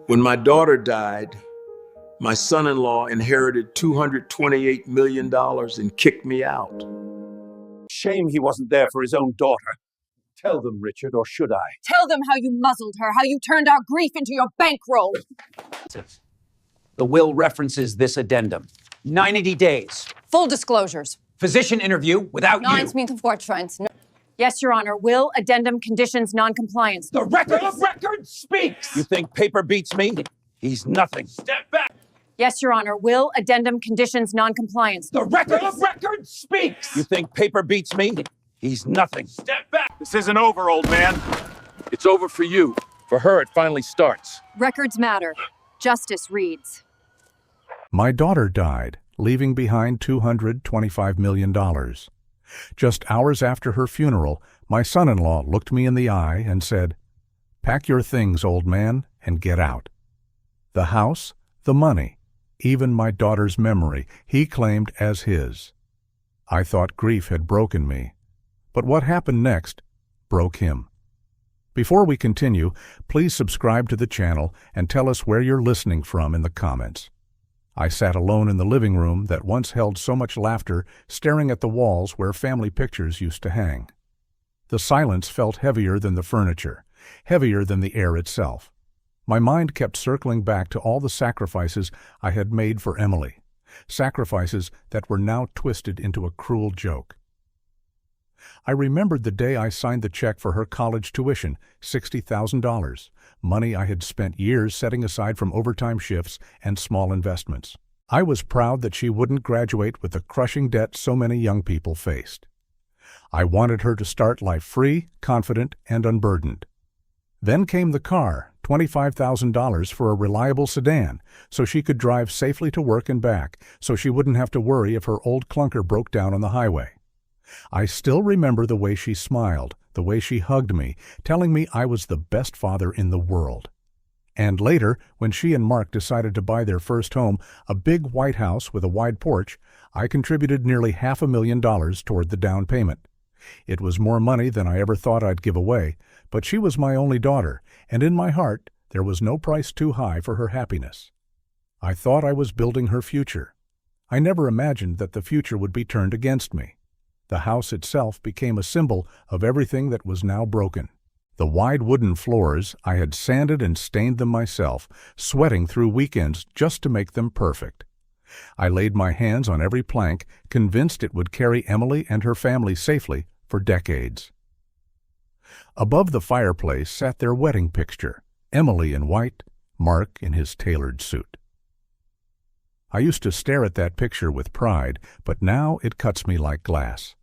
When my daughter died, my son-in-law inherited $228 million and kicked me out. Shame he wasn't there for his own daughter. Tell them, Richard, or should I? Tell them how you muzzled her, how you turned our grief into your bankroll. The will references this addendum. 90 days. Full disclosures. Physician interview without you. Nein, Smith Fortschreins. Yes, Your Honor. Will, addendum, conditions, non-compliance. The record of records speaks! You think paper beats me? He's nothing. Step back! Yes, Your Honor. Will, addendum, conditions, non-compliance. The record of records speaks! You think paper beats me? He's nothing. Step back! This isn't over, old man. It's over for you. For her, it finally starts. Records matter. Justice reads. My daughter died, leaving behind $225 million. Just hours after her funeral, my son-in-law looked me in the eye and said, "Pack your things, old man, and get out." The house, the money, even my daughter's memory, he claimed as his. I thought grief had broken me, but what happened next broke him. Before we continue, please subscribe to the channel and tell us where you're listening from in the comments. I sat alone in the living room that once held so much laughter, staring at the walls where family pictures used to hang. The silence felt heavier than the furniture, heavier than the air itself. My mind kept circling back to all the sacrifices I had made for Emily, sacrifices that were now twisted into a cruel joke. I remembered the day I signed the check for her college tuition, $60,000, money I had spent years setting aside from overtime shifts and small investments. I was proud that she wouldn't graduate with the crushing debt so many young people faced. I wanted her to start life free, confident, and unburdened. Then came the car, $25,000 for a reliable sedan, so she could drive safely to work and back, so she wouldn't have to worry if her old clunker broke down on the highway. I still remember the way she smiled, the way she hugged me, telling me I was the best father in the world. And later, when she and Mark decided to buy their first home, a big white house with a wide porch, I contributed nearly $500,000 toward the down payment. It was more money than I ever thought I'd give away, but she was my only daughter, and in my heart, there was no price too high for her happiness. I thought I was building her future. I never imagined that the future would be turned against me. The house itself became a symbol of everything that was now broken. The wide wooden floors, I had sanded and stained them myself, sweating through weekends just to make them perfect. I laid my hands on every plank, convinced it would carry Emily and her family safely for decades. Above the fireplace sat their wedding picture, Emily in white, Mark in his tailored suit. I used to stare at that picture with pride, but now it cuts me like glass.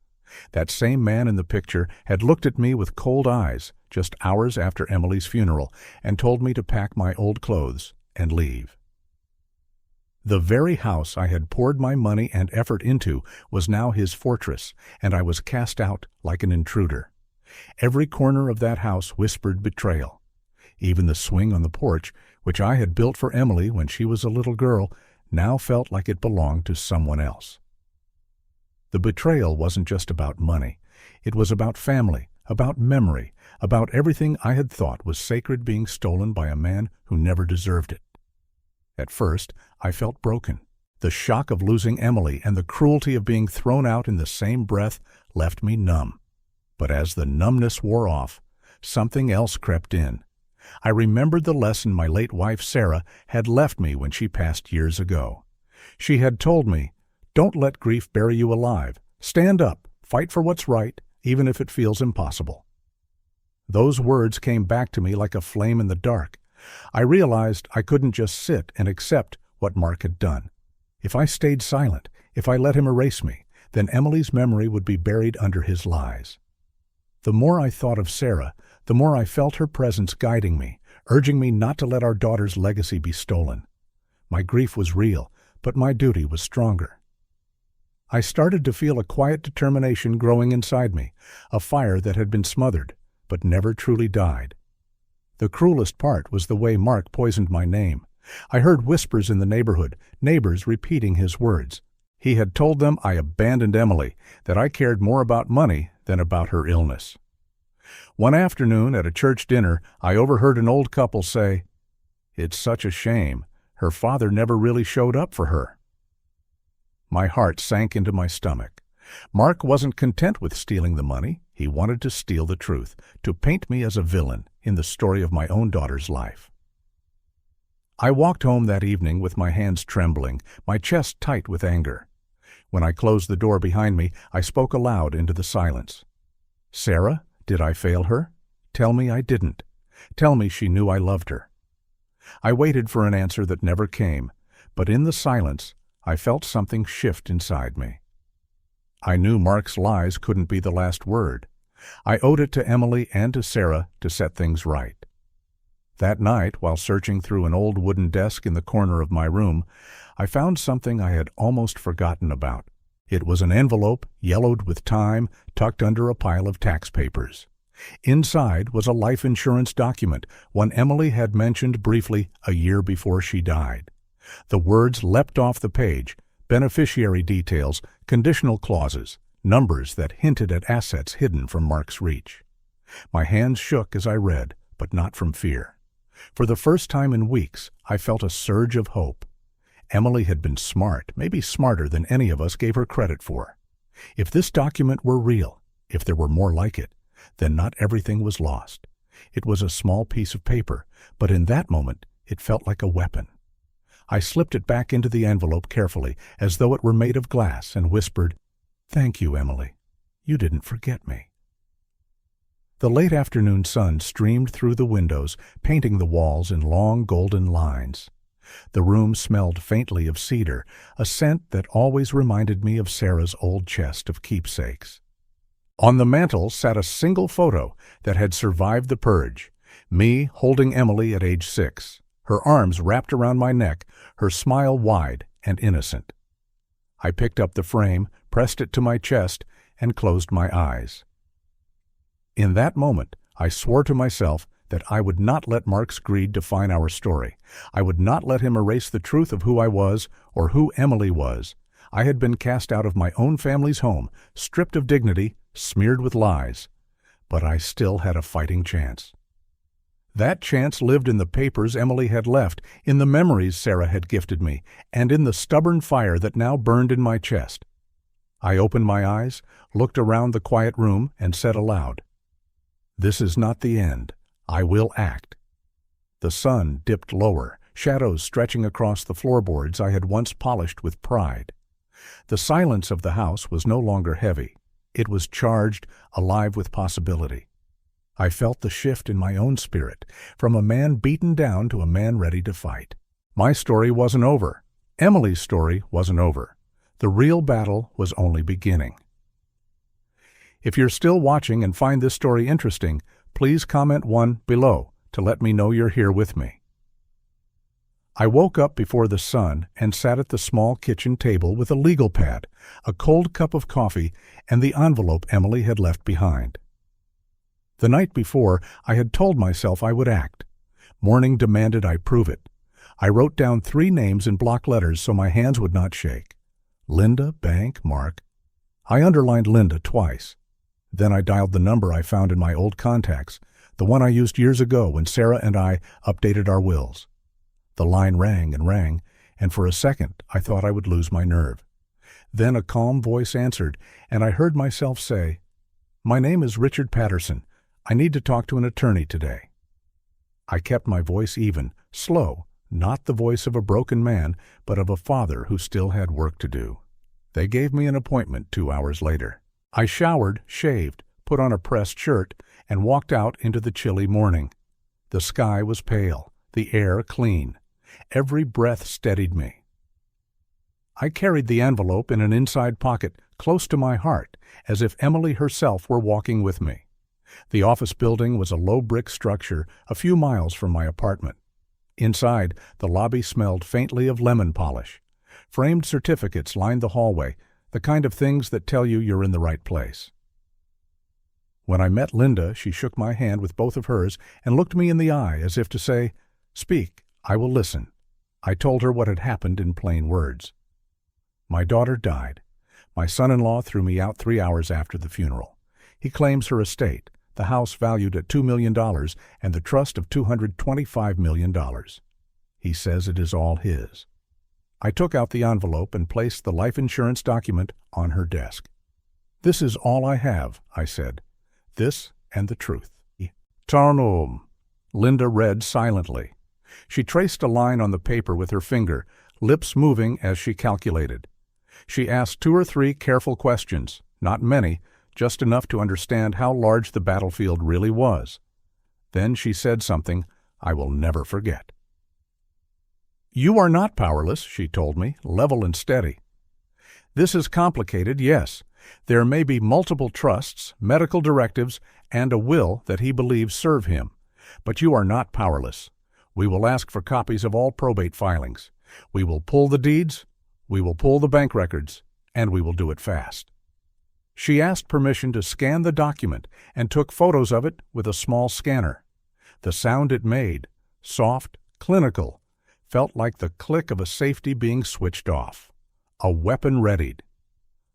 That same man in the picture had looked at me with cold eyes just hours after Emily's funeral and told me to pack my old clothes and leave. The very house I had poured my money and effort into was now his fortress, and I was cast out like an intruder. Every corner of that house whispered betrayal. Even the swing on the porch, which I had built for Emily when she was a little girl, now felt like it belonged to someone else. The betrayal wasn't just about money. It was about family, about memory, about everything I had thought was sacred being stolen by a man who never deserved it. At first, I felt broken. The shock of losing Emily and the cruelty of being thrown out in the same breath left me numb. But as the numbness wore off, something else crept in. I remembered the lesson my late wife Sarah had left me when she passed years ago. She had told me, "Don't let grief bury you alive. Stand up, fight for what's right, even if it feels impossible." Those words came back to me like a flame in the dark. I realized I couldn't just sit and accept what Mark had done. If I stayed silent, if I let him erase me, then Emily's memory would be buried under his lies. The more I thought of Sarah, the more I felt her presence guiding me, urging me not to let our daughter's legacy be stolen. My grief was real, but my duty was stronger. I started to feel a quiet determination growing inside me, a fire that had been smothered, but never truly died. The cruelest part was the way Mark poisoned my name. I heard whispers in the neighborhood, neighbors repeating his words. He had told them I abandoned Emily, that I cared more about money than about her illness. One afternoon at a church dinner, I overheard an old couple say, It's such a shame. Her father never really showed up for her. My heart sank into my stomach. Mark wasn't content with stealing the money. He wanted to steal the truth, to paint me as a villain in the story of my own daughter's life. I walked home that evening with my hands trembling, my chest tight with anger. When I closed the door behind me, I spoke aloud into the silence. Sarah, did I fail her? Tell me I didn't. Tell me she knew I loved her. I waited for an answer that never came, but in the silence, I felt something shift inside me. I knew Mark's lies couldn't be the last word. I owed it to Emily and to Sarah to set things right. That night, while searching through an old wooden desk in the corner of my room, I found something I had almost forgotten about. It was an envelope, yellowed with time, tucked under a pile of tax papers. Inside was a life insurance document, one Emily had mentioned briefly a year before she died. The words leapt off the page: beneficiary details, conditional clauses, numbers that hinted at assets hidden from Mark's reach. My hands shook as I read, but not from fear. For the first time in weeks, I felt a surge of hope. Emily had been smart, maybe smarter than any of us gave her credit for. If this document were real, if there were more like it, then not everything was lost. It was a small piece of paper, but in that moment, it felt like a weapon. I slipped it back into the envelope carefully, as though it were made of glass, and whispered, "Thank you, Emily. You didn't forget me." The late afternoon sun streamed through the windows, painting the walls in long golden lines. The room smelled faintly of cedar, a scent that always reminded me of Sarah's old chest of keepsakes. On the mantel sat a single photo that had survived the purge, me holding Emily at age 6, her arms wrapped around my neck, her smile wide and innocent. I picked up the frame, pressed it to my chest, and closed my eyes. In that moment, I swore to myself that I would not let Mark's greed define our story. I would not let him erase the truth of who I was or who Emily was. I had been cast out of my own family's home, stripped of dignity, smeared with lies. But I still had a fighting chance. That chance lived in the papers Emily had left, in the memories Sarah had gifted me, and in the stubborn fire that now burned in my chest. I opened my eyes, looked around the quiet room, and said aloud, "This is not the end. I will act." The sun dipped lower, shadows stretching across the floorboards I had once polished with pride. The silence of the house was no longer heavy. It was charged, alive with possibility. I felt the shift in my own spirit, from a man beaten down to a man ready to fight. My story wasn't over. Emily's story wasn't over. The real battle was only beginning. If you're still watching and find this story interesting, please comment 1 below to let me know you're here with me. I woke up before the sun and sat at the small kitchen table with a legal pad, a cold cup of coffee, and the envelope Emily had left behind. The night before, I had told myself I would act. Morning demanded I prove it. I wrote down 3 names in block letters so my hands would not shake. Linda, Bank, Mark. I underlined Linda twice. Then I dialed the number I found in my old contacts, the one I used years ago when Sarah and I updated our wills. The line rang, and for a second I thought I would lose my nerve. Then a calm voice answered, and I heard myself say, "My name is Richard Patterson. I need to talk to an attorney today." I kept my voice even, slow, not the voice of a broken man, but of a father who still had work to do. They gave me an appointment 2 hours later. I showered, shaved, put on a pressed shirt, and walked out into the chilly morning. The sky was pale, the air clean. Every breath steadied me. I carried the envelope in an inside pocket close to my heart, as if Emily herself were walking with me. The office building was a low brick structure a few miles from my apartment. Inside, the lobby smelled faintly of lemon polish. Framed certificates lined the hallway, the kind of things that tell you you're in the right place. When I met Linda, she shook my hand with both of hers and looked me in the eye as if to say, "Speak, I will listen." I told her what had happened in plain words. My daughter died. My son-in-law threw me out 3 hours after the funeral. He claims her estate, the house valued at $2 million and the trust of $225 million. He says it is all his. I took out the envelope and placed the life insurance document on her desk. This is all I have, I said. This and the truth. Tarnum. Linda read silently. She traced a line on the paper with her finger, lips moving as she calculated. She asked 2 or 3 careful questions, not many, just enough to understand how large the battlefield really was. Then she said something I will never forget. You are not powerless, she told me, level and steady. This is complicated, yes. There may be multiple trusts, medical directives, and a will that he believes serve him. But you are not powerless. We will ask for copies of all probate filings. We will pull the deeds, we will pull the bank records, and we will do it fast. She asked permission to scan the document and took photos of it with a small scanner. The sound it made, soft, clinical, felt like the click of a safety being switched off. A weapon readied.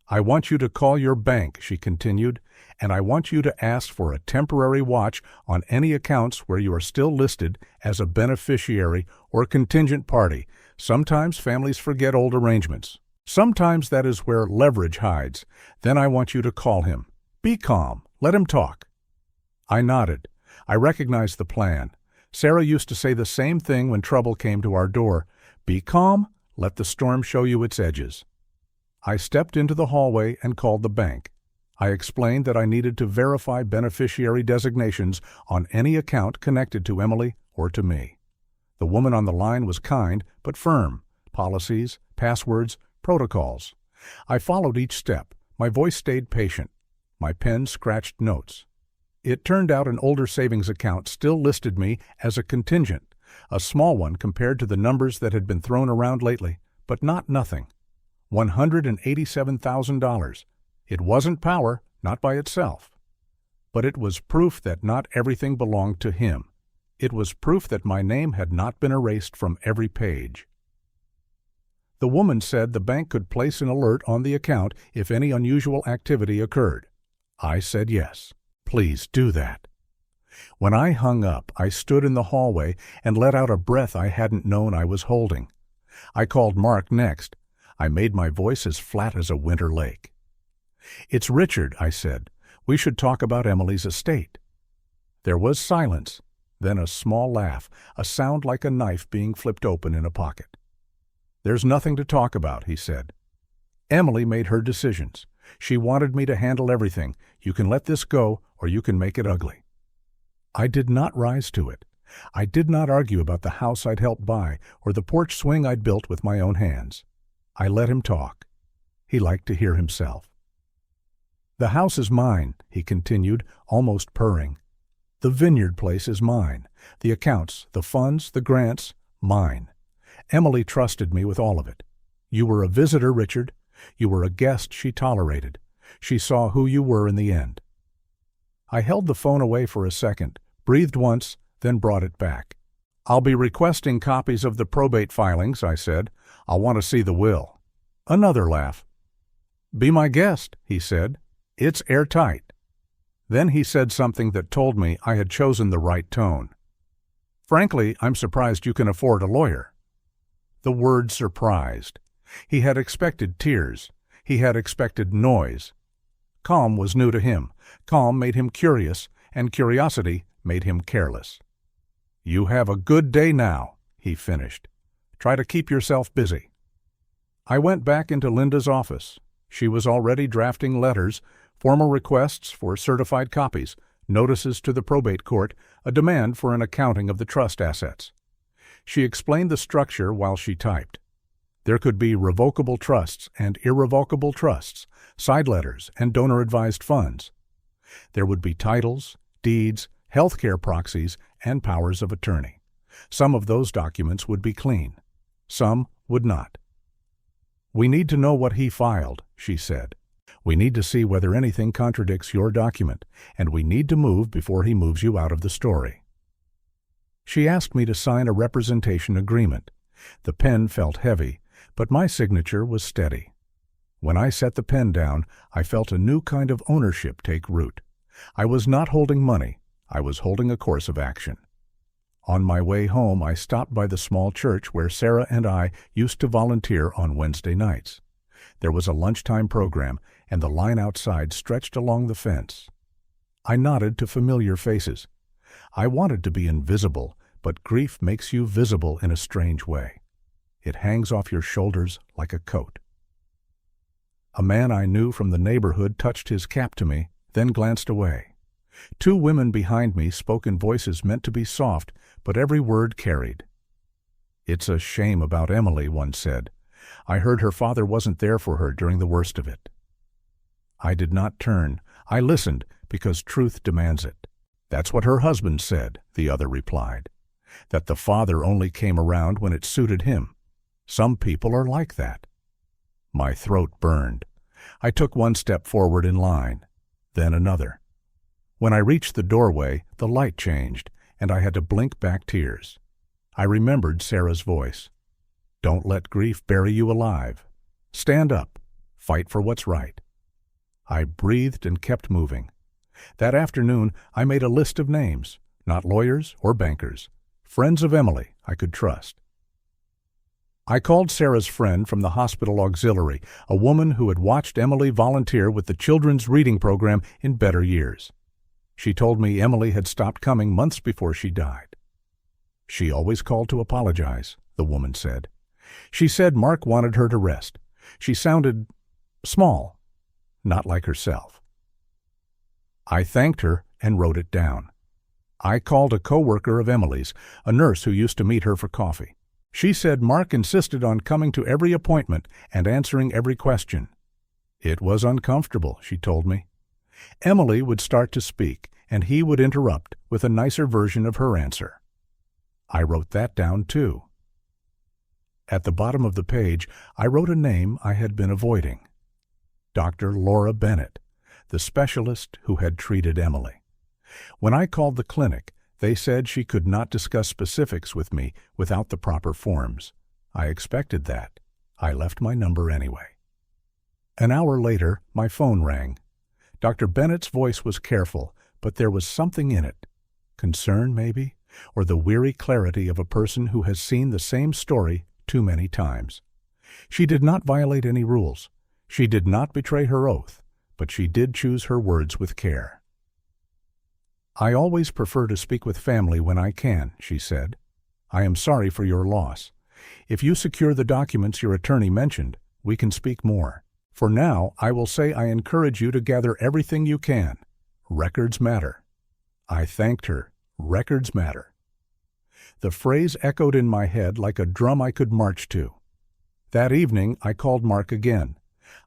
I want you to call your bank, she continued, and I want you to ask for a temporary watch on any accounts where you are still listed as a beneficiary or contingent party. Sometimes families forget old arrangements. Sometimes that is where leverage hides. Then I want you to call him. Be calm. Let him talk. I nodded. I recognized the plan. Sarah used to say the same thing when trouble came to our door. Be calm. Let the storm show you its edges. I stepped into the hallway and called the bank. I explained that I needed to verify beneficiary designations on any account connected to Emily or to me. The woman on the line was kind but firm. Policies, passwords, protocols. I followed each step. My voice stayed patient. My pen scratched notes. It turned out an older savings account still listed me as a contingent, a small one compared to the numbers that had been thrown around lately, but not nothing. $187,000. It wasn't power, not by itself. But it was proof that not everything belonged to him. It was proof that my name had not been erased from every page. The woman said the bank could place an alert on the account if any unusual activity occurred. I said yes. Please do that. When I hung up, I stood in the hallway and let out a breath I hadn't known I was holding. I called Mark next. I made my voice as flat as a winter lake. It's Richard, I said. We should talk about Emily's estate. There was silence, then a small laugh, a sound like a knife being flipped open in a pocket. There's nothing to talk about, he said. Emily made her decisions. She wanted me to handle everything. You can let this go, or you can make it ugly. I did not rise to it. I did not argue about the house I'd helped buy or the porch swing I'd built with my own hands. I let him talk. He liked to hear himself. The house is mine, he continued, almost purring. The vineyard place is mine. The accounts, the funds, the grants, mine. Emily trusted me with all of it. You were a visitor, Richard. You were a guest she tolerated. She saw who you were in the end. I held the phone away for a second, breathed once, then brought it back. I'll be requesting copies of the probate filings, I said. I'll want to see the will. Another laugh. Be my guest, he said. It's airtight. Then he said something that told me I had chosen the right tone. Frankly, I'm surprised you can afford a lawyer. The word surprised. He had expected tears. He had expected noise. Calm was new to him. Calm made him curious, and curiosity made him careless. You have a good day now, he finished. Try to keep yourself busy. I went back into Linda's office. She was already drafting letters, formal requests for certified copies, notices to the probate court, a demand for an accounting of the trust assets. She explained the structure while she typed. There could be revocable trusts and irrevocable trusts, side letters, and donor-advised funds. There would be titles, deeds, healthcare proxies, and powers of attorney. Some of those documents would be clean. Some would not. We need to know what he filed, she said. We need to see whether anything contradicts your document, and we need to move before he moves you out of the story. She asked me to sign a representation agreement. The pen felt heavy, but my signature was steady. When I set the pen down, I felt a new kind of ownership take root. I was not holding money. I was holding a course of action. On my way home, I stopped by the small church where Sarah and I used to volunteer on Wednesday nights. There was a lunchtime program, and the line outside stretched along the fence. I nodded to familiar faces. I wanted to be invisible, but grief makes you visible in a strange way. It hangs off your shoulders like a coat. A man I knew from the neighborhood touched his cap to me, then glanced away. Two women behind me spoke in voices meant to be soft, but every word carried. "It's a shame about Emily," one said. "I heard her father wasn't there for her during the worst of it." I did not turn. I listened, because truth demands it. "That's what her husband said," the other replied. "That the father only came around when it suited him. Some people are like that." My throat burned. I took one step forward in line, then another. When I reached the doorway, the light changed, and I had to blink back tears. I remembered Sarah's voice. "Don't let grief bury you alive. Stand up. Fight for what's right." I breathed and kept moving. That afternoon, I made a list of names, not lawyers or bankers, friends of Emily I could trust. I called Sarah's friend from the hospital auxiliary, a woman who had watched Emily volunteer with the children's reading program in better years. She told me Emily had stopped coming months before she died. "She always called to apologize," the woman said. "She said Mark wanted her to rest. She sounded small, not like herself." I thanked her and wrote it down. I called a co-worker of Emily's, a nurse who used to meet her for coffee. She said Mark insisted on coming to every appointment and answering every question. It was uncomfortable, she told me. Emily would start to speak, and he would interrupt with a nicer version of her answer. I wrote that down too. At the bottom of the page, I wrote a name I had been avoiding. Dr. Laura Bennett, the specialist who had treated Emily. When I called the clinic, they said she could not discuss specifics with me without the proper forms. I expected that. I left my number anyway. An hour later, my phone rang. Dr. Bennett's voice was careful, but there was something in it. Concern, maybe, or the weary clarity of a person who has seen the same story too many times. She did not violate any rules. She did not betray her oath, but she did choose her words with care. "I always prefer to speak with family when I can," she said. "I am sorry for your loss. If you secure the documents your attorney mentioned, we can speak more. For now, I will say I encourage you to gather everything you can. Records matter." I thanked her. Records matter. The phrase echoed in my head like a drum I could march to. That evening, I called Mark again.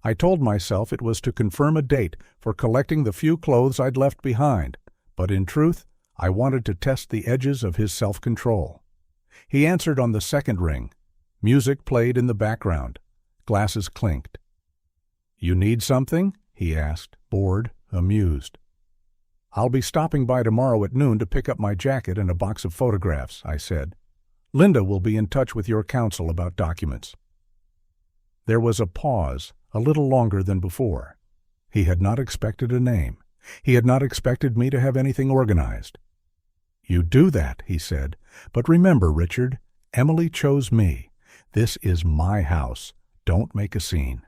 I told myself it was to confirm a date for collecting the few clothes I'd left behind, but in truth, I wanted to test the edges of his self-control. He answered on the second ring. Music played in the background. Glasses clinked. "You need something?" he asked, bored, amused. "I'll be stopping by tomorrow at noon to pick up my jacket and a box of photographs," I said. "Linda will be in touch with your counsel about documents." There was a pause, a little longer than before. He had not expected a name. He had not expected me to have anything organized. "You do that," he said. "But remember, Richard, Emily chose me. This is my house. Don't make a scene."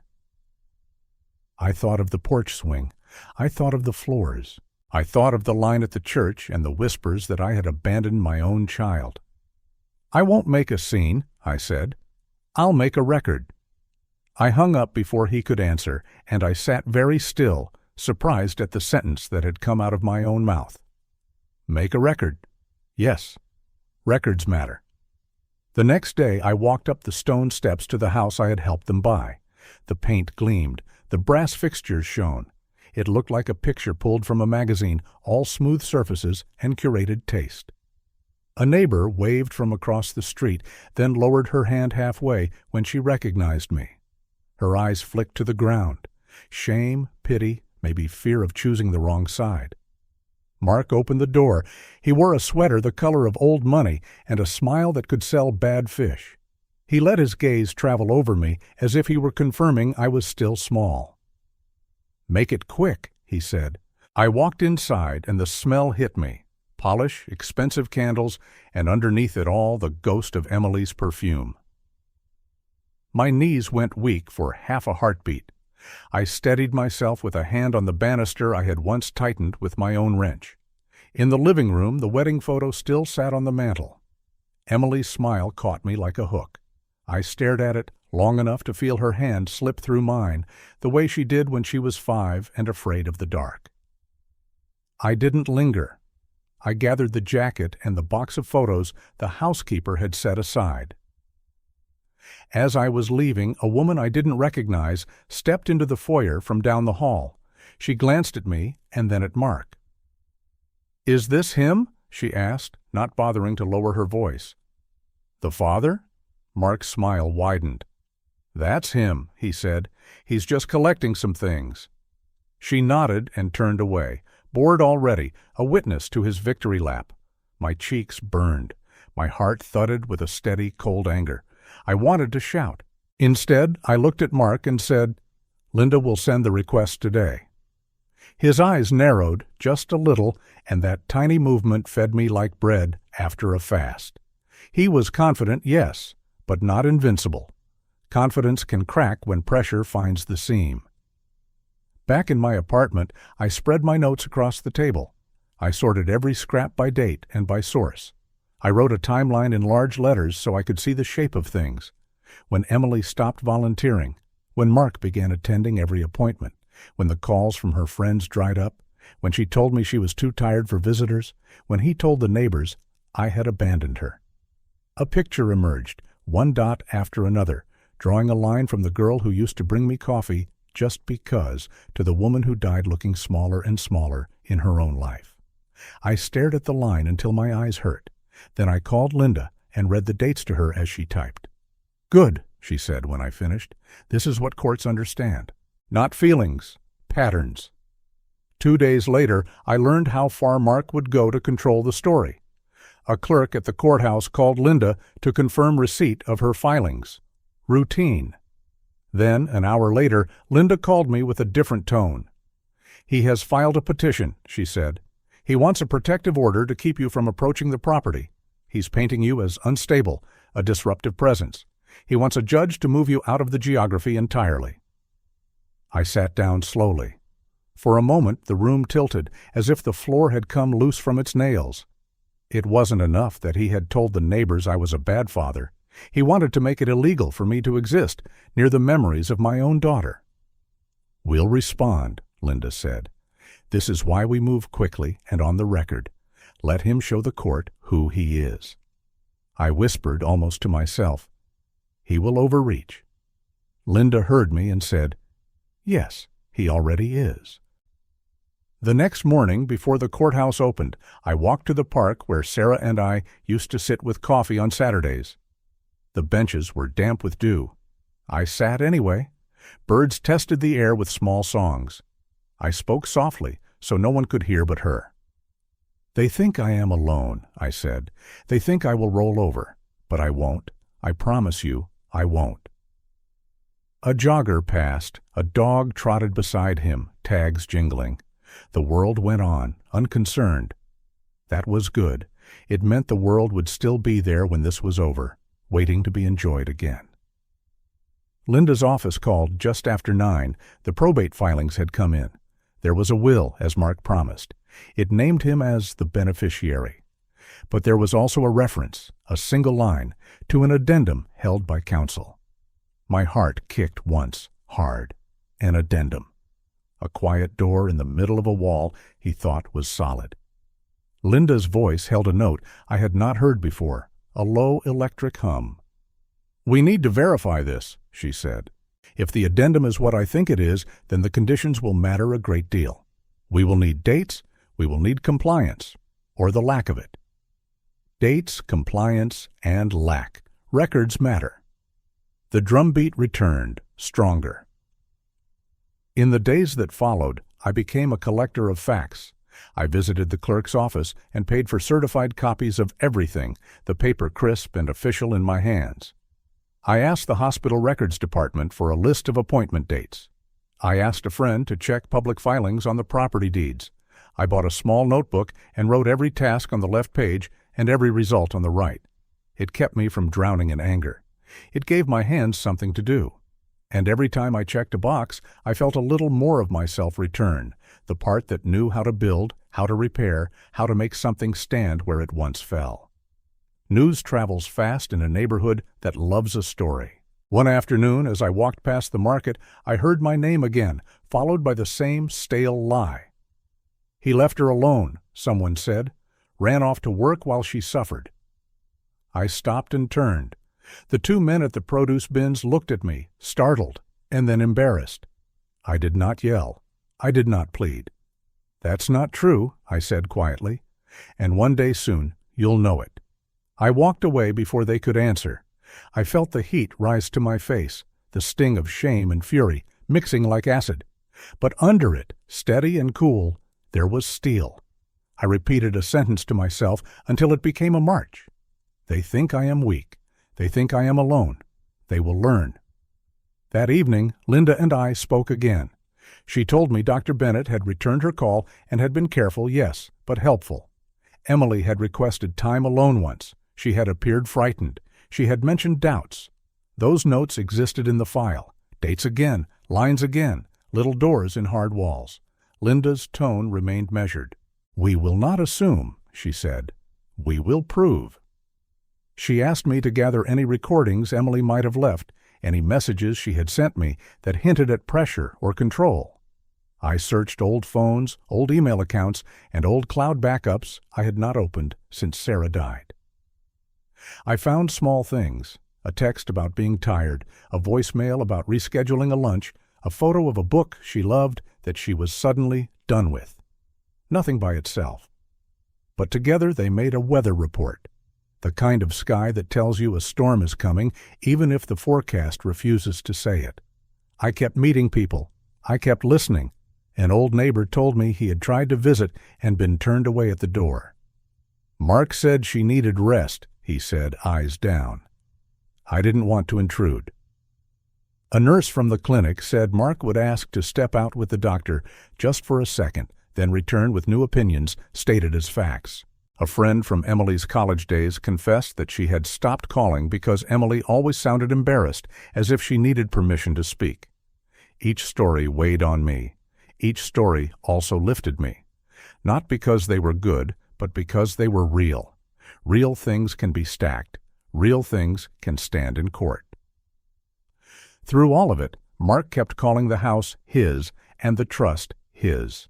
I thought of the porch swing. I thought of the floors. I thought of the line at the church and the whispers that I had abandoned my own child. "I won't make a scene," I said. "I'll make a record." I hung up before he could answer, and I sat very still, surprised at the sentence that had come out of my own mouth. Make a record. Yes, records matter. The next day I walked up the stone steps to the house I had helped them buy. The paint gleamed. The brass fixtures shone. It looked like a picture pulled from a magazine, all smooth surfaces and curated taste. A neighbor waved from across the street, then lowered her hand halfway when she recognized me. Her eyes flicked to the ground. Shame, pity, maybe fear of choosing the wrong side. Mark opened the door. He wore a sweater the color of old money and a smile that could sell bad fish. He let his gaze travel over me as if he were confirming I was still small. "Make it quick," he said. I walked inside and the smell hit me. polish, expensive candles, and underneath it all the ghost of Emily's perfume. My knees went weak for half a heartbeat. I steadied myself with a hand on the banister I had once tightened with my own wrench. In the living room, the wedding photo still sat on the mantel. Emily's smile caught me like a hook. I stared at it long enough to feel her hand slip through mine, the way she did when she was 5 and afraid of the dark. I didn't linger. I gathered the jacket and the box of photos the housekeeper had set aside. As I was leaving, a woman I didn't recognize stepped into the foyer from down the hall. She glanced at me and then at Mark. "Is this him?" she asked, not bothering to lower her voice. "The father?" Mark's smile widened. "That's him," he said. "He's just collecting some things." She nodded and turned away, bored already, a witness to his victory lap. My cheeks burned. My heart thudded with a steady, cold anger. I wanted to shout. Instead, I looked at Mark and said, "Linda will send the request today." His eyes narrowed just a little, and that tiny movement fed me like bread after a fast. He was confident, yes, but not invincible. Confidence can crack when pressure finds the seam. Back in my apartment, I spread my notes across the table. I sorted every scrap by date and by source. I wrote a timeline in large letters so I could see the shape of things. When Emily stopped volunteering, when Mark began attending every appointment, when the calls from her friends dried up, when she told me she was too tired for visitors, when he told the neighbors I had abandoned her. A picture emerged, one dot after another, drawing a line from the girl who used to bring me coffee just because to the woman who died looking smaller and smaller in her own life. I stared at the line until my eyes hurt. Then I called Linda and read the dates to her as she typed. "Good," she said when I finished. "This is what courts understand. Not feelings, patterns." 2 days later, I learned how far Mark would go to control the story. A clerk at the courthouse called Linda to confirm receipt of her filings. Routine. Then, an hour later, Linda called me with a different tone. "He has filed a petition," she said. "He wants a protective order to keep you from approaching the property. He's painting you as unstable, a disruptive presence. He wants a judge to move you out of the geography entirely." I sat down slowly. For a moment, the room tilted, as if the floor had come loose from its nails. It wasn't enough that he had told the neighbors I was a bad father. He wanted to make it illegal for me to exist near the memories of my own daughter. "We'll respond," Linda said. "This is why we move quickly and on the record. Let him show the court who he is." I whispered almost to myself, "He will overreach." Linda heard me and said, "Yes, he already is." The next morning, before the courthouse opened, I walked to the park where Sarah and I used to sit with coffee on Saturdays. The benches were damp with dew. I sat anyway. Birds tested the air with small songs. I spoke softly, so no one could hear but her. "They think I am alone," I said. "They think I will roll over, but I won't. I promise you, I won't." A jogger passed. A dog trotted beside him, tags jingling. The world went on, unconcerned. That was good. It meant the world would still be there when this was over, waiting to be enjoyed again. Linda's office called just after 9. The probate filings had come in. There was a will, as Mark promised. It named him as the beneficiary. But there was also a reference, a single line, to an addendum held by counsel. My heart kicked once, hard. An addendum. A quiet door in the middle of a wall he thought was solid. Linda's voice held a note I had not heard before, a low electric hum. "We need to verify this," she said. "If the addendum is what I think it is, then the conditions will matter a great deal. We will need dates, we will need compliance, or the lack of it." Dates, compliance, and lack. Records matter. The drumbeat returned, stronger. In the days that followed, I became a collector of facts. I visited the clerk's office and paid for certified copies of everything, the paper crisp and official in my hands. I asked the hospital records department for a list of appointment dates. I asked a friend to check public filings on the property deeds. I bought a small notebook and wrote every task on the left page and every result on the right. It kept me from drowning in anger. It gave my hands something to do. And every time I checked a box, I felt a little more of myself return, the part that knew how to build, how to repair, how to make something stand where it once fell. News travels fast in a neighborhood that loves a story. One afternoon, as I walked past the market, I heard my name again, followed by the same stale lie. He left her alone, someone said, ran off to work while she suffered. I stopped and turned. The two men at the produce bins looked at me, startled, and then embarrassed. I did not yell. I did not plead. That's not true, I said quietly, and one day soon you'll know it. I walked away before they could answer. I felt the heat rise to my face, the sting of shame and fury, mixing like acid. But under it, steady and cool, there was steel. I repeated a sentence to myself until it became a march. They think I am weak. They think I am alone. They will learn. That evening, Linda and I spoke again. She told me Dr. Bennett had returned her call and had been careful, yes, but helpful. Emily had requested time alone once. She had appeared frightened. She had mentioned doubts. Those notes existed in the file. Dates again, lines again, little doors in hard walls. Linda's tone remained measured. "We will not assume," she said. "We will prove." She asked me to gather any recordings Emily might have left, any messages she had sent me that hinted at pressure or control. I searched old phones, old email accounts, and old cloud backups I had not opened since Sarah died. I found small things, a text about being tired, a voicemail about rescheduling a lunch, a photo of a book she loved that she was suddenly done with. Nothing by itself. But together they made a weather report. The kind of sky that tells you a storm is coming, even if the forecast refuses to say it. I kept meeting people. I kept listening. An old neighbor told me he had tried to visit and been turned away at the door. "Mark said she needed rest," he said, eyes down. I didn't want to intrude. A nurse from the clinic said Mark would ask to step out with the doctor just for a second, then return with new opinions stated as facts. A friend from Emily's college days confessed that she had stopped calling because Emily always sounded embarrassed, as if she needed permission to speak. Each story weighed on me. Each story also lifted me. Not because they were good, but because they were real. Real things can be stacked. Real things can stand in court. Through all of it, Mark kept calling the house his and the trust his.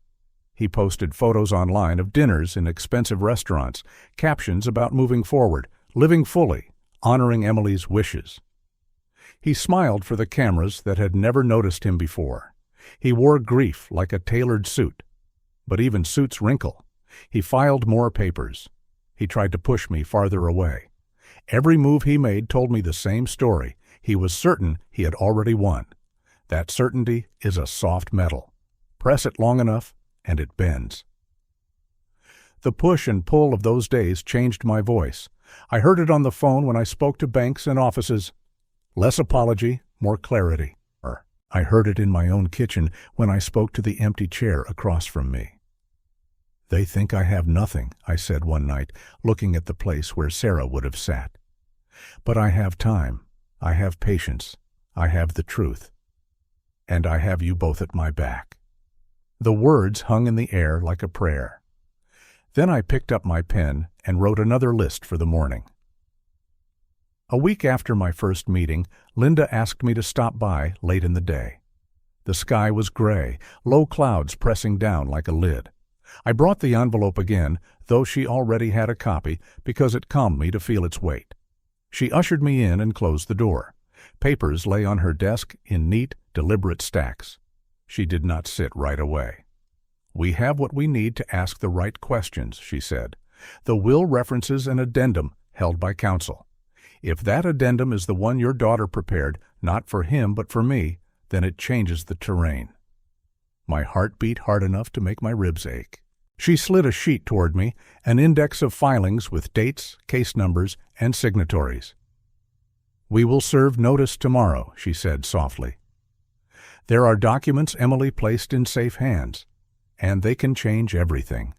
He posted photos online of dinners in expensive restaurants, captions about moving forward, living fully, honoring Emily's wishes. He smiled for the cameras that had never noticed him before. He wore grief like a tailored suit. But even suits wrinkle. He filed more papers. He tried to push me farther away. Every move he made told me the same story. He was certain he had already won. That certainty is a soft metal. Press it long enough, and it bends. The push and pull of those days changed my voice. I heard it on the phone when I spoke to banks and offices. Less apology, more clarity. I heard it in my own kitchen when I spoke to the empty chair across from me. "They think I have nothing," I said one night, looking at the place where Sarah would have sat. "But I have time. I have patience. I have the truth. And I have you both at my back." The words hung in the air like a prayer. Then I picked up my pen and wrote another list for the morning. A week after my first meeting, Linda asked me to stop by late in the day. The sky was gray, low clouds pressing down like a lid. I brought the envelope again, though she already had a copy, because it calmed me to feel its weight. She ushered me in and closed the door. Papers lay on her desk in neat, deliberate stacks. She did not sit right away. "We have what we need to ask the right questions," she said. "The will references an addendum held by counsel. If that addendum is the one your daughter prepared, not for him but for me, then it changes the terrain." My heart beat hard enough to make my ribs ache. She slid a sheet toward me, an index of filings with dates, case numbers, and signatories. "We will serve notice tomorrow," she said softly. "There are documents Emily placed in safe hands, and they can change everything.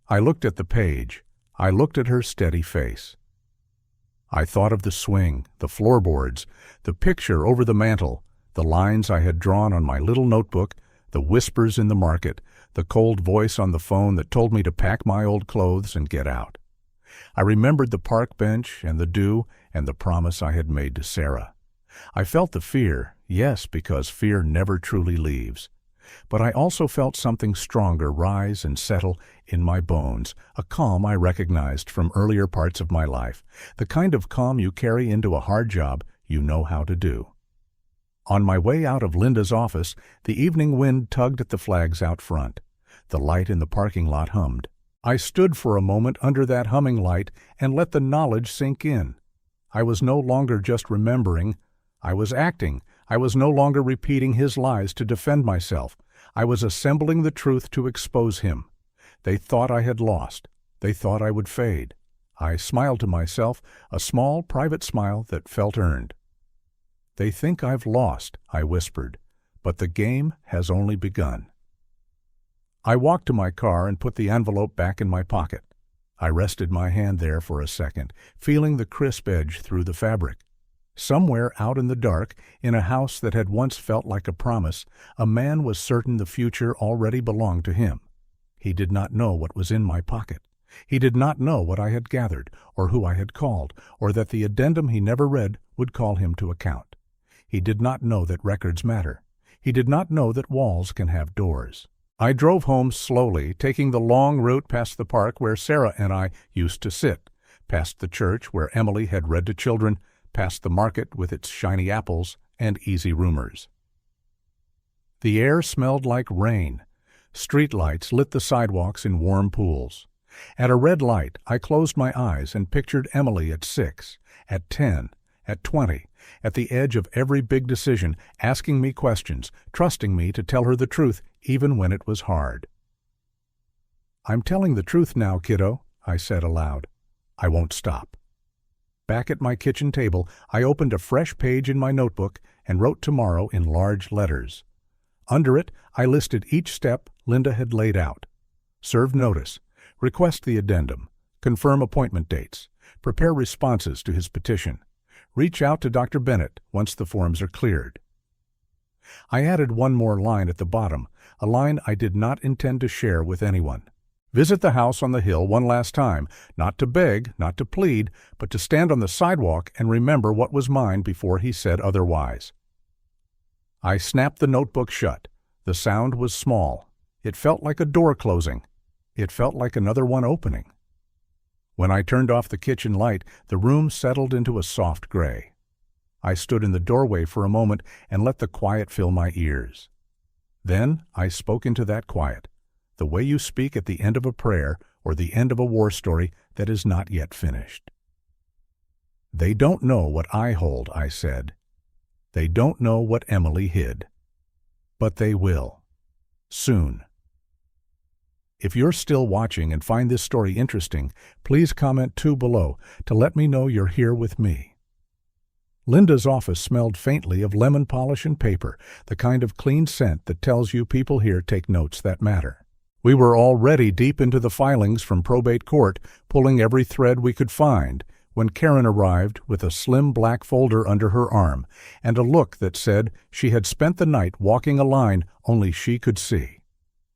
I looked at the page. I looked at her steady face. I thought of the swing, the floorboards, the picture over the mantel, the lines I had drawn on my little notebook, the whispers in the market, the cold voice on the phone that told me to pack my old clothes and get out. I remembered the park bench and the dew and the promise I had made to Sarah. I felt the fear, yes, because fear never truly leaves. But I also felt something stronger rise and settle in my bones, a calm I recognized from earlier parts of my life, the kind of calm you carry into a hard job you know how to do. On my way out of Linda's office, the evening wind tugged at the flags out front. The light in the parking lot hummed. I stood for a moment under that humming light and let the knowledge sink in. I was no longer just remembering. I was acting. I was no longer repeating his lies to defend myself. I was assembling the truth to expose him. They thought I had lost. They thought I would fade. I smiled to myself, a small, private smile that felt earned. "They think I've lost," I whispered, "but the game has only begun." I walked to my car and put the envelope back in my pocket. I rested my hand there for a second, feeling the crisp edge through the fabric. Somewhere out in the dark, in a house that had once felt like a promise, a man was certain the future already belonged to him. He did not know what was in my pocket. He did not know what I had gathered, or who I had called, or that the addendum he never read would call him to account. He did not know that records matter. He did not know that walls can have doors. I drove home slowly, taking the long route past the park where Sarah and I used to sit, past the church where Emily had read to children, past the market with its shiny apples and easy rumors. The air smelled like rain. Street lights lit the sidewalks in warm pools. At a red light, I closed my eyes and pictured Emily at 6, at 10, at 20, at the edge of every big decision, asking me questions, trusting me to tell her the truth even when it was hard. "I'm telling the truth now, kiddo," I said aloud. "I won't stop." Back at my kitchen table, I opened a fresh page in my notebook and wrote tomorrow in large letters. Under it, I listed each step Linda had laid out. Serve notice, request the addendum, confirm appointment dates, prepare responses to his petition, reach out to Dr. Bennett once the forms are cleared. I added one more line at the bottom, a line I did not intend to share with anyone. Visit the house on the hill one last time, not to beg, not to plead, but to stand on the sidewalk and remember what was mine before he said otherwise. I snapped the notebook shut. The sound was small. It felt like a door closing. It felt like another one opening. When I turned off the kitchen light, the room settled into a soft gray. I stood in the doorway for a moment and let the quiet fill my ears. Then I spoke into that quiet, the way you speak at the end of a prayer or the end of a war story that is not yet finished. "They don't know what I hold," I said. "They don't know what Emily hid. But they will. Soon." If you're still watching and find this story interesting, please comment too below to let me know you're here with me. Linda's office smelled faintly of lemon polish and paper, the kind of clean scent that tells you people here take notes that matter. We were already deep into the filings from probate court, pulling every thread we could find, when Karen arrived with a slim black folder under her arm and a look that said she had spent the night walking a line only she could see.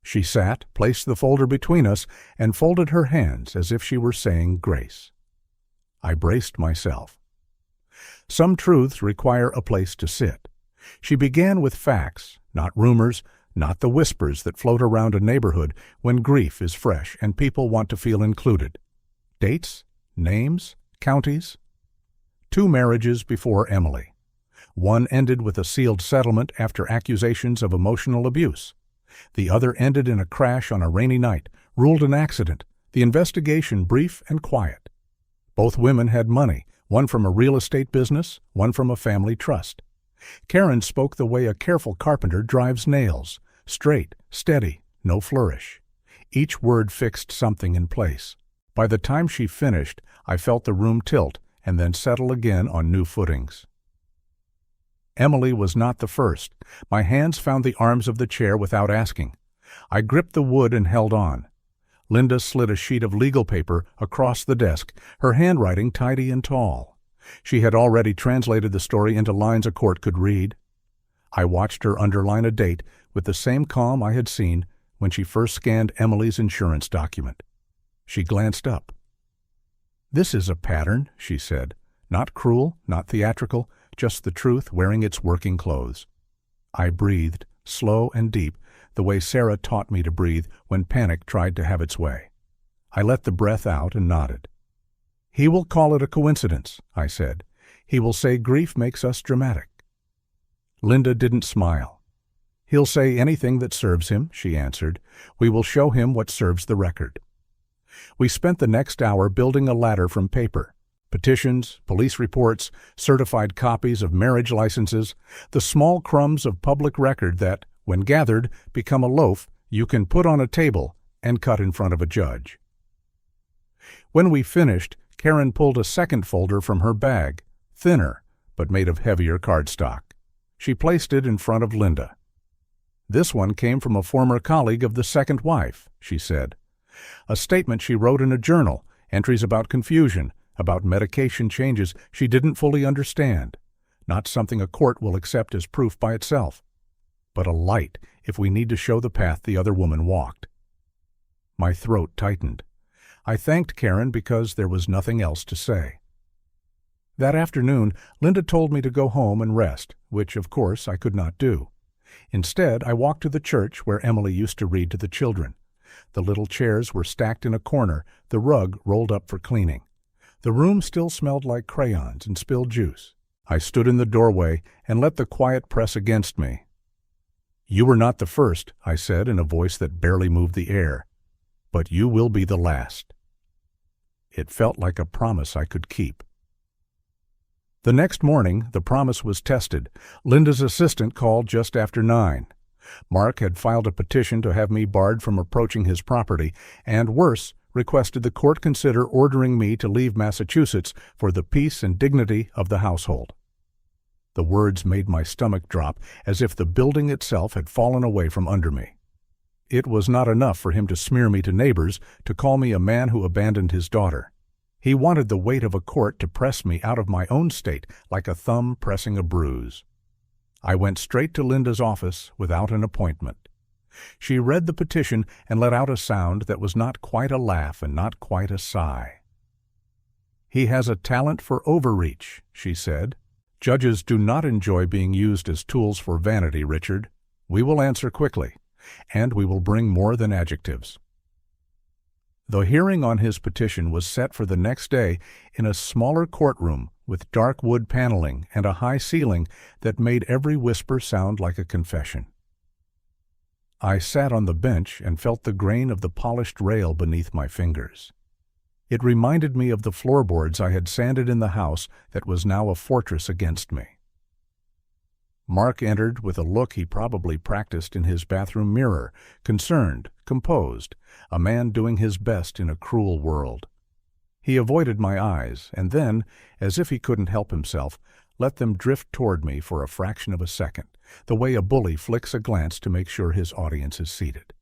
She sat, placed the folder between us, and folded her hands as if she were saying grace. I braced myself. Some truths require a place to sit. She began with facts, not rumors, not the whispers that float around a neighborhood when grief is fresh and people want to feel included. Dates, names, counties. 2 marriages before Emily. One ended with a sealed settlement after accusations of emotional abuse. The other ended in a crash on a rainy night, ruled an accident, the investigation brief and quiet. Both women had money, one from a real estate business, one from a family trust. Karen spoke the way a careful carpenter drives nails, straight, steady, no flourish. Each word fixed something in place. By the time she finished, I felt the room tilt and then settle again on new footings. Emily was not the first. My hands found the arms of the chair without asking. I gripped the wood and held on. Linda slid a sheet of legal paper across the desk, her handwriting tidy and tall. She had already translated the story into lines a court could read. I watched her underline a date with the same calm I had seen when she first scanned Emily's insurance document. She glanced up. "This is a pattern," she said. "Not cruel, not theatrical, just the truth wearing its working clothes." I breathed, slow and deep, the way Sarah taught me to breathe when panic tried to have its way. I let the breath out and nodded. "He will call it a coincidence," I said. "He will say grief makes us dramatic." Linda didn't smile. "He'll say anything that serves him," she answered. "We will show him what serves the record." We spent the next hour building a ladder from paper. Petitions, police reports, certified copies of marriage licenses, the small crumbs of public record that, when gathered, become a loaf you can put on a table and cut in front of a judge. When we finished, Karen pulled a second folder from her bag, thinner, but made of heavier cardstock. She placed it in front of Linda. "This one came from a former colleague of the second wife," she said. "A statement she wrote in a journal, entries about confusion, about medication changes she didn't fully understand. Not something a court will accept as proof by itself, but a light if we need to show the path the other woman walked." My throat tightened. I thanked Karen because there was nothing else to say. That afternoon, Linda told me to go home and rest, which, of course, I could not do. Instead, I walked to the church where Emily used to read to the children. The little chairs were stacked in a corner, the rug rolled up for cleaning. The room still smelled like crayons and spilled juice. I stood in the doorway and let the quiet press against me. "You were not the first," I said in a voice that barely moved the air, "but you will be the last." It felt like a promise I could keep. The next morning, the promise was tested. Linda's assistant called just after 9. Mark had filed a petition to have me barred from approaching his property, and worse, requested the court consider ordering me to leave Massachusetts for the peace and dignity of the household. The words made my stomach drop, as if the building itself had fallen away from under me. It was not enough for him to smear me to neighbors, to call me a man who abandoned his daughter. He wanted the weight of a court to press me out of my own state like a thumb pressing a bruise. I went straight to Linda's office without an appointment. She read the petition and let out a sound that was not quite a laugh and not quite a sigh. "He has a talent for overreach," she said. "Judges do not enjoy being used as tools for vanity, Richard. We will answer quickly, and we will bring more than adjectives." The hearing on his petition was set for the next day in a smaller courtroom with dark wood paneling and a high ceiling that made every whisper sound like a confession. I sat on the bench and felt the grain of the polished rail beneath my fingers. It reminded me of the floorboards I had sanded in the house that was now a fortress against me. Mark entered with a look he probably practiced in his bathroom mirror, concerned, composed, a man doing his best in a cruel world. He avoided my eyes, and then, as if he couldn't help himself, let them drift toward me for a fraction of a second, the way a bully flicks a glance to make sure his audience is seated.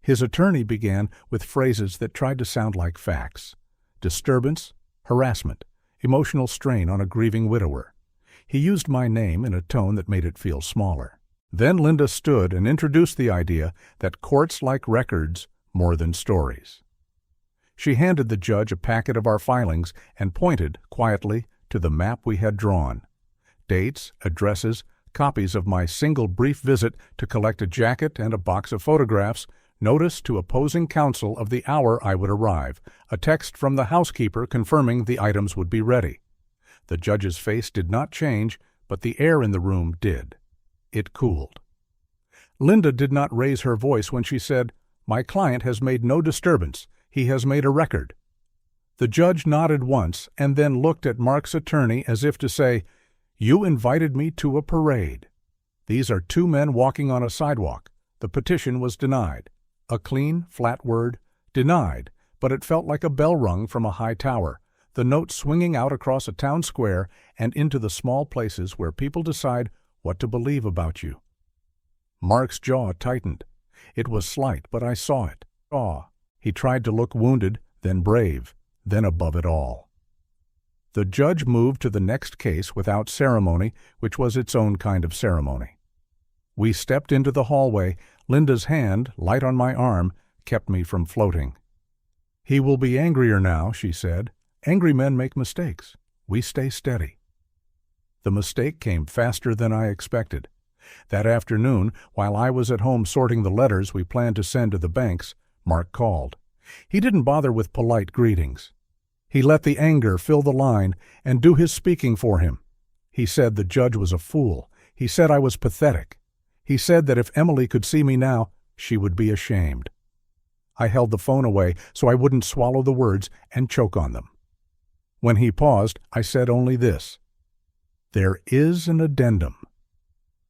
His attorney began with phrases that tried to sound like facts: disturbance, harassment, emotional strain on a grieving widower. He used my name in a tone that made it feel smaller. Then Linda stood and introduced the idea that courts like records more than stories. She handed the judge a packet of our filings and pointed, quietly, to the map we had drawn. Dates, addresses, copies of my single brief visit to collect a jacket and a box of photographs, notice to opposing counsel of the hour I would arrive, a text from the housekeeper confirming the items would be ready. The judge's face did not change, but the air in the room did. It cooled. Linda did not raise her voice when she said, "My client has made no disturbance. He has made a record." The judge nodded once and then looked at Mark's attorney as if to say, "You invited me to a parade. These are two men walking on a sidewalk. The petition was denied." A clean, flat word, denied, but it felt like a bell rung from a high tower, the note swinging out across a town square and into the small places where people decide what to believe about you. Mark's jaw tightened. It was slight, but I saw it. He tried to look wounded, then brave, then above it all. The judge moved to the next case without ceremony, which was its own kind of ceremony. We stepped into the hallway. Linda's hand, light on my arm, kept me from floating. "He will be angrier now," she said. "Angry men make mistakes. We stay steady." The mistake came faster than I expected. That afternoon, while I was at home sorting the letters we planned to send to the banks, Mark called. He didn't bother with polite greetings. He let the anger fill the line and do his speaking for him. He said the judge was a fool. He said I was pathetic. He said that if Emily could see me now, she would be ashamed. I held the phone away so I wouldn't swallow the words and choke on them. When he paused, I said only this: "There is an addendum."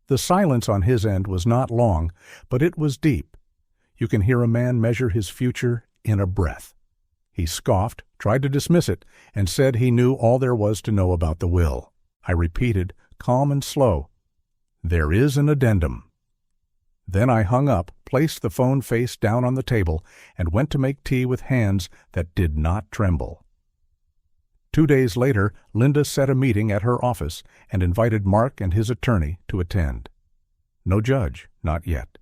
The silence on his end was not long, but it was deep. You can hear a man measure his future in a breath. He scoffed, tried to dismiss it, and said he knew all there was to know about the will. I repeated, calm and slow, "There is an addendum." Then I hung up, placed the phone face down on the table, and went to make tea with hands that did not tremble. 2 days later, Linda set a meeting at her office and invited Mark and his attorney to attend. No judge, not yet.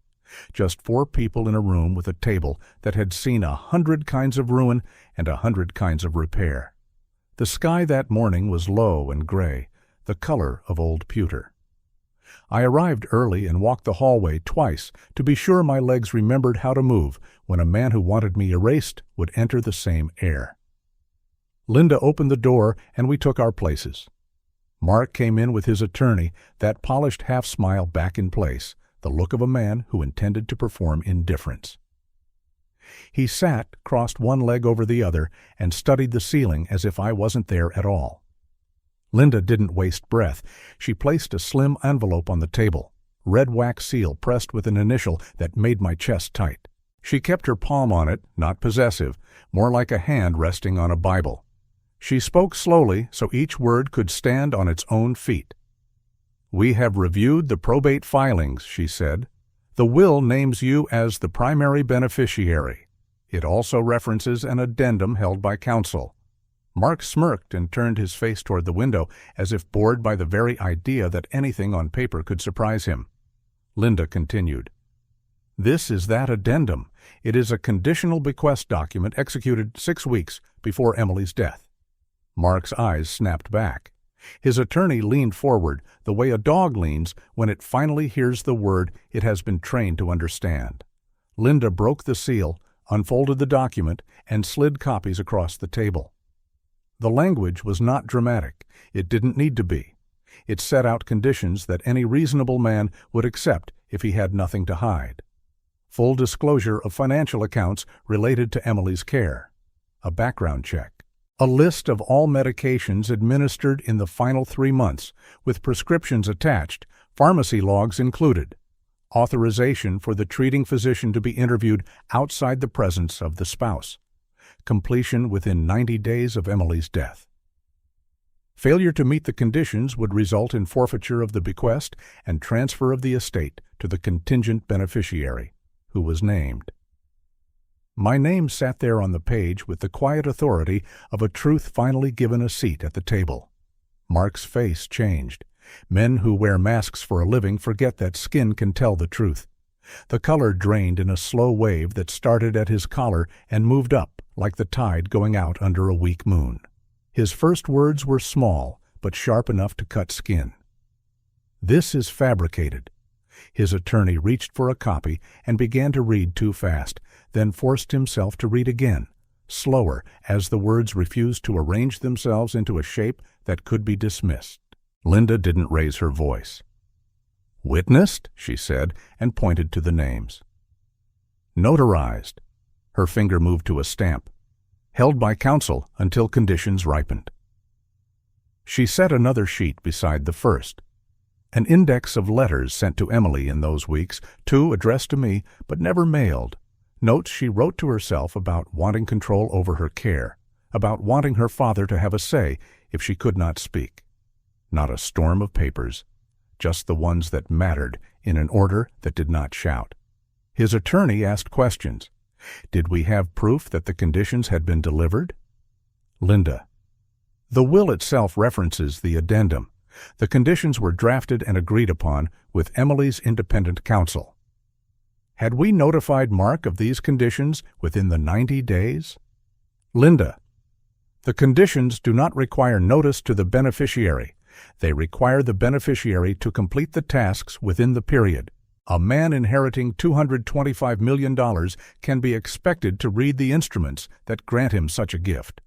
Just 4 people in a room with a table that had seen 100 kinds of ruin and 100 kinds of repair. The sky that morning was low and gray, the color of old pewter. I arrived early and walked the hallway twice to be sure my legs remembered how to move when a man who wanted me erased would enter the same air. Linda opened the door and we took our places. Mark came in with his attorney, that polished half-smile back in place, the look of a man who intended to perform indifference. He sat, crossed one leg over the other, and studied the ceiling as if I wasn't there at all. Linda didn't waste breath. She placed a slim envelope on the table, red wax seal pressed with an initial that made my chest tight. She kept her palm on it, not possessive, more like a hand resting on a Bible. She spoke slowly so each word could stand on its own feet. "We have reviewed the probate filings," she said. "The will names you as the primary beneficiary. It also references an addendum held by counsel." Mark smirked and turned his face toward the window, as if bored by the very idea that anything on paper could surprise him. Linda continued, "This is that addendum. It is a conditional bequest document executed 6 weeks before Emily's death." Mark's eyes snapped back. His attorney leaned forward, the way a dog leans when it finally hears the word it has been trained to understand. Linda broke the seal, unfolded the document, and slid copies across the table. The language was not dramatic. It didn't need to be. It set out conditions that any reasonable man would accept if he had nothing to hide. Full disclosure of financial accounts related to Emily's care. A background check. A list of all medications administered in the final 3 months, with prescriptions attached, pharmacy logs included. Authorization for the treating physician to be interviewed outside the presence of the spouse. Completion within 90 days of Emily's death. Failure to meet the conditions would result in forfeiture of the bequest and transfer of the estate to the contingent beneficiary, who was named. My name sat there on the page with the quiet authority of a truth finally given a seat at the table. Mark's face changed. Men who wear masks for a living forget that skin can tell the truth. The color drained in a slow wave that started at his collar and moved up like the tide going out under a weak moon. His first words were small, but sharp enough to cut skin. "This is fabricated." His attorney reached for a copy and began to read too fast, then forced himself to read again, slower, as the words refused to arrange themselves into a shape that could be dismissed. Linda didn't raise her voice. "Witnessed," she said, and pointed to the names. "Notarized." Her finger moved to a stamp. "Held by counsel until conditions ripened." She set another sheet beside the first. An index of letters sent to Emily in those weeks, 2 addressed to me, but never mailed. Notes she wrote to herself about wanting control over her care, about wanting her father to have a say if she could not speak. Not a storm of papers, just the ones that mattered in an order that did not shout. His attorney asked questions. Did we have proof that the conditions had been delivered? Linda: the will itself references the addendum. The conditions were drafted and agreed upon with Emily's independent counsel. Had we notified Mark of these conditions within the 90 days? Linda: the conditions do not require notice to the beneficiary. They require the beneficiary to complete the tasks within the period. A man inheriting $225 million can be expected to read the instruments that grant him such a gift.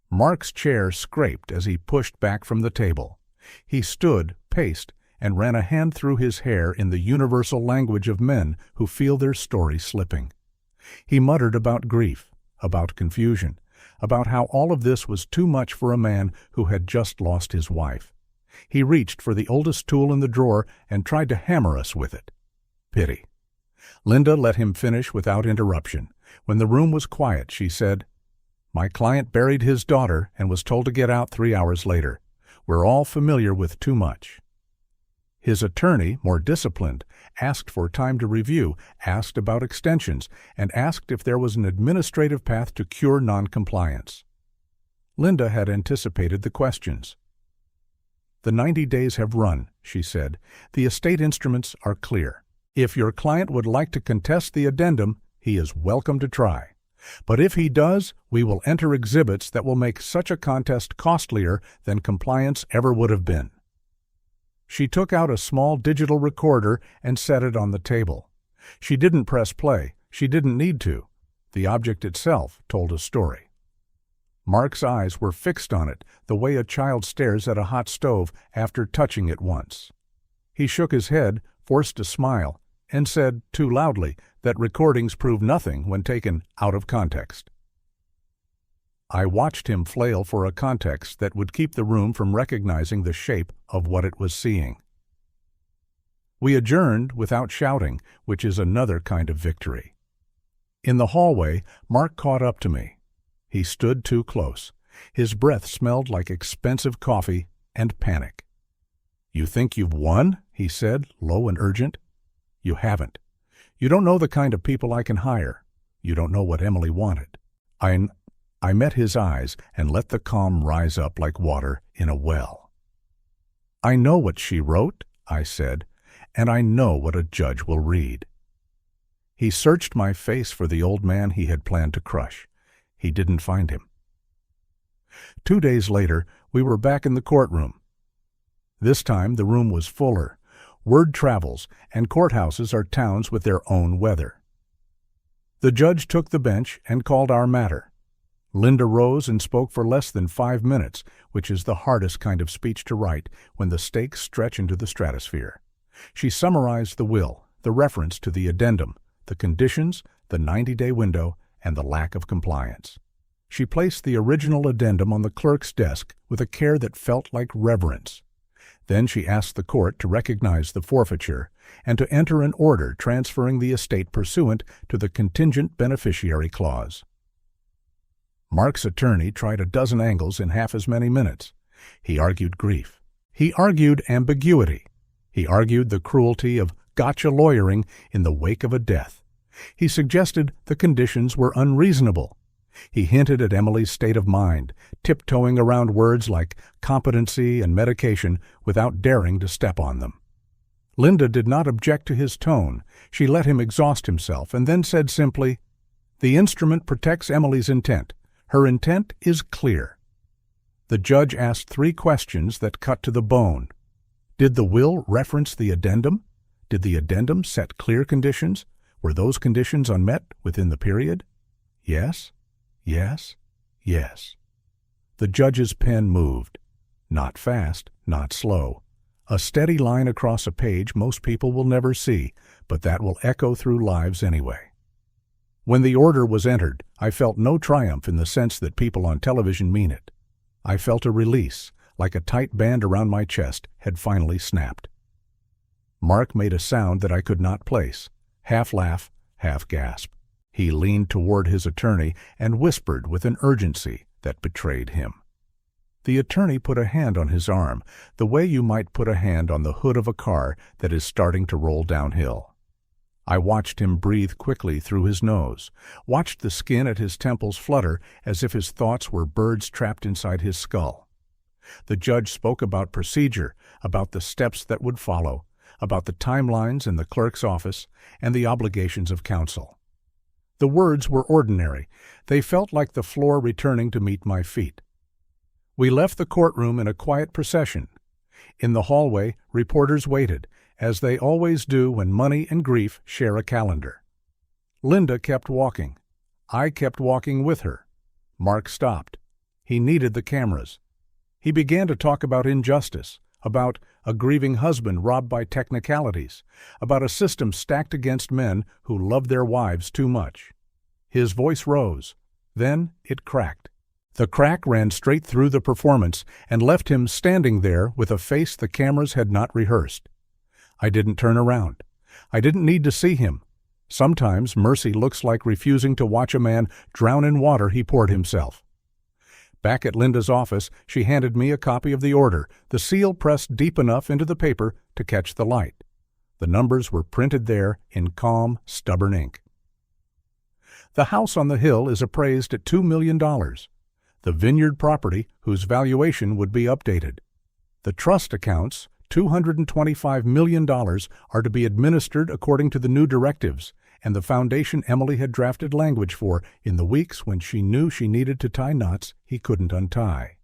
Mark's chair scraped as he pushed back from the table. He stood, paced, and ran a hand through his hair in the universal language of men who feel their story slipping. He muttered about grief, about confusion, about how all of this was too much for a man who had just lost his wife. He reached for the oldest tool in the drawer and tried to hammer us with it. Pity. Linda let him finish without interruption. When the room was quiet, she said, "My client buried his daughter and was told to get out 3 hours later. We're all familiar with too much." His attorney, more disciplined, asked for time to review, asked about extensions, and asked if there was an administrative path to cure noncompliance. Linda had anticipated the questions. "The 90 days have run," she said. "The estate instruments are clear. If your client would like to contest the addendum, he is welcome to try. But if he does, we will enter exhibits that will make such a contest costlier than compliance ever would have been." She took out a small digital recorder and set it on the table. She didn't press play. She didn't need to. The object itself told a story. Mark's eyes were fixed on it, the way a child stares at a hot stove after touching it once. He shook his head, forced a smile, and said, too loudly, that recordings prove nothing when taken out of context. I watched him flail for a context that would keep the room from recognizing the shape of what it was seeing. We adjourned without shouting, which is another kind of victory. In the hallway, Mark caught up to me. He stood too close. His breath smelled like expensive coffee and panic. "You think you've won?" he said, low and urgent. "You haven't. You don't know the kind of people I can hire. You don't know what Emily wanted." I met his eyes and let the calm rise up like water in a well. "I know what she wrote," I said, "and I know what a judge will read." He searched my face for the old man he had planned to crush. He didn't find him. 2 days later, we were back in the courtroom. This time the room was fuller. Word travels, and courthouses are towns with their own weather. The judge took the bench and called our matter. Linda rose and spoke for less than 5 minutes, which is the hardest kind of speech to write when the stakes stretch into the stratosphere. She summarized the will, the reference to the addendum, the conditions, the 90-day window, and the lack of compliance. She placed the original addendum on the clerk's desk with a care that felt like reverence. Then she asked the court to recognize the forfeiture and to enter an order transferring the estate pursuant to the contingent beneficiary clause. Mark's attorney tried a dozen angles in half as many minutes. He argued grief. He argued ambiguity. He argued the cruelty of gotcha lawyering in the wake of a death. He suggested the conditions were unreasonable. He hinted at Emily's state of mind, tiptoeing around words like competency and medication without daring to step on them. Linda did not object to his tone. She let him exhaust himself and then said simply, "The instrument protects Emily's intent. Her intent is clear." The judge asked 3 questions that cut to the bone. Did the will reference the addendum? Did the addendum set clear conditions? Were those conditions unmet within the period? Yes, yes, yes. The judge's pen moved. Not fast, not slow. A steady line across a page most people will never see, but that will echo through lives anyway. When the order was entered, I felt no triumph in the sense that people on television mean it. I felt a release, like a tight band around my chest had finally snapped. Mark made a sound that I could not place, half laugh, half gasp. He leaned toward his attorney and whispered with an urgency that betrayed him. The attorney put a hand on his arm, the way you might put a hand on the hood of a car that is starting to roll downhill. I watched him breathe quickly through his nose, watched the skin at his temples flutter as if his thoughts were birds trapped inside his skull. The judge spoke about procedure, about the steps that would follow, about the timelines in the clerk's office, and the obligations of counsel. The words were ordinary. They felt like the floor returning to meet my feet. We left the courtroom in a quiet procession. In the hallway, reporters waited, as they always do when money and grief share a calendar. Linda kept walking. I kept walking with her. Mark stopped. He needed the cameras. He began to talk about injustice, about a grieving husband robbed by technicalities, about a system stacked against men who loved their wives too much. His voice rose. Then it cracked. The crack ran straight through the performance and left him standing there with a face the cameras had not rehearsed. I didn't turn around. I didn't need to see him. Sometimes mercy looks like refusing to watch a man drown in water he poured himself. Back at Linda's office, she handed me a copy of the order, the seal pressed deep enough into the paper to catch the light. The numbers were printed there in calm, stubborn ink. The house on the hill is appraised at $2 million. The vineyard property, whose valuation would be updated. The trust accounts, $225 million, are to be administered according to the new directives, and the foundation Emily had drafted language for in the weeks when she knew she needed to tie knots he couldn't untie.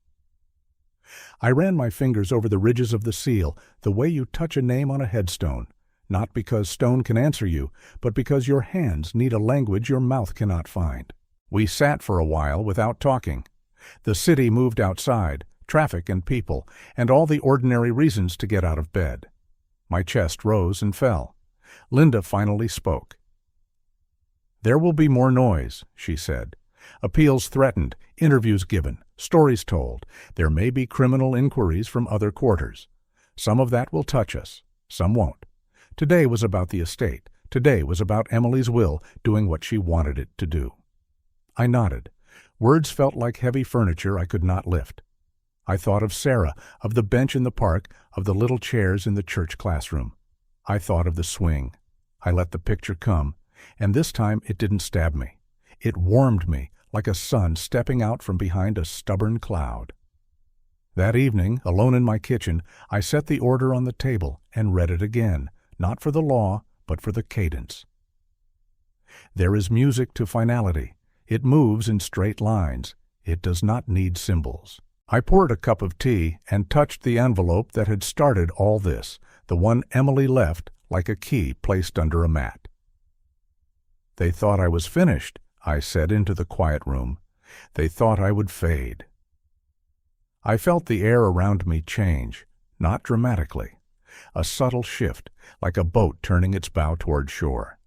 I ran my fingers over the ridges of the seal, the way you touch a name on a headstone, not because stone can answer you, but because your hands need a language your mouth cannot find. We sat for a while without talking. The city moved outside, traffic and people, and all the ordinary reasons to get out of bed. My chest rose and fell. Linda finally spoke. "There will be more noise," she said. "Appeals threatened, interviews given, stories told. There may be criminal inquiries from other quarters. Some of that will touch us, some won't. Today was about the estate. Today was about Emily's will doing what she wanted it to do." I nodded. Words felt like heavy furniture I could not lift. I thought of Sarah, of the bench in the park, of the little chairs in the church classroom. I thought of the swing. I let the picture come, and this time it didn't stab me. It warmed me, like a sun stepping out from behind a stubborn cloud. That evening, alone in my kitchen, I set the order on the table and read it again, not for the law, but for the cadence. There is music to finality. It moves in straight lines. It does not need symbols. I poured a cup of tea and touched the envelope that had started all this, the one Emily left like a key placed under a mat. "They thought I was finished," I said into the quiet room. "They thought I would fade." I felt the air around me change, not dramatically. A subtle shift, like a boat turning its bow toward shore.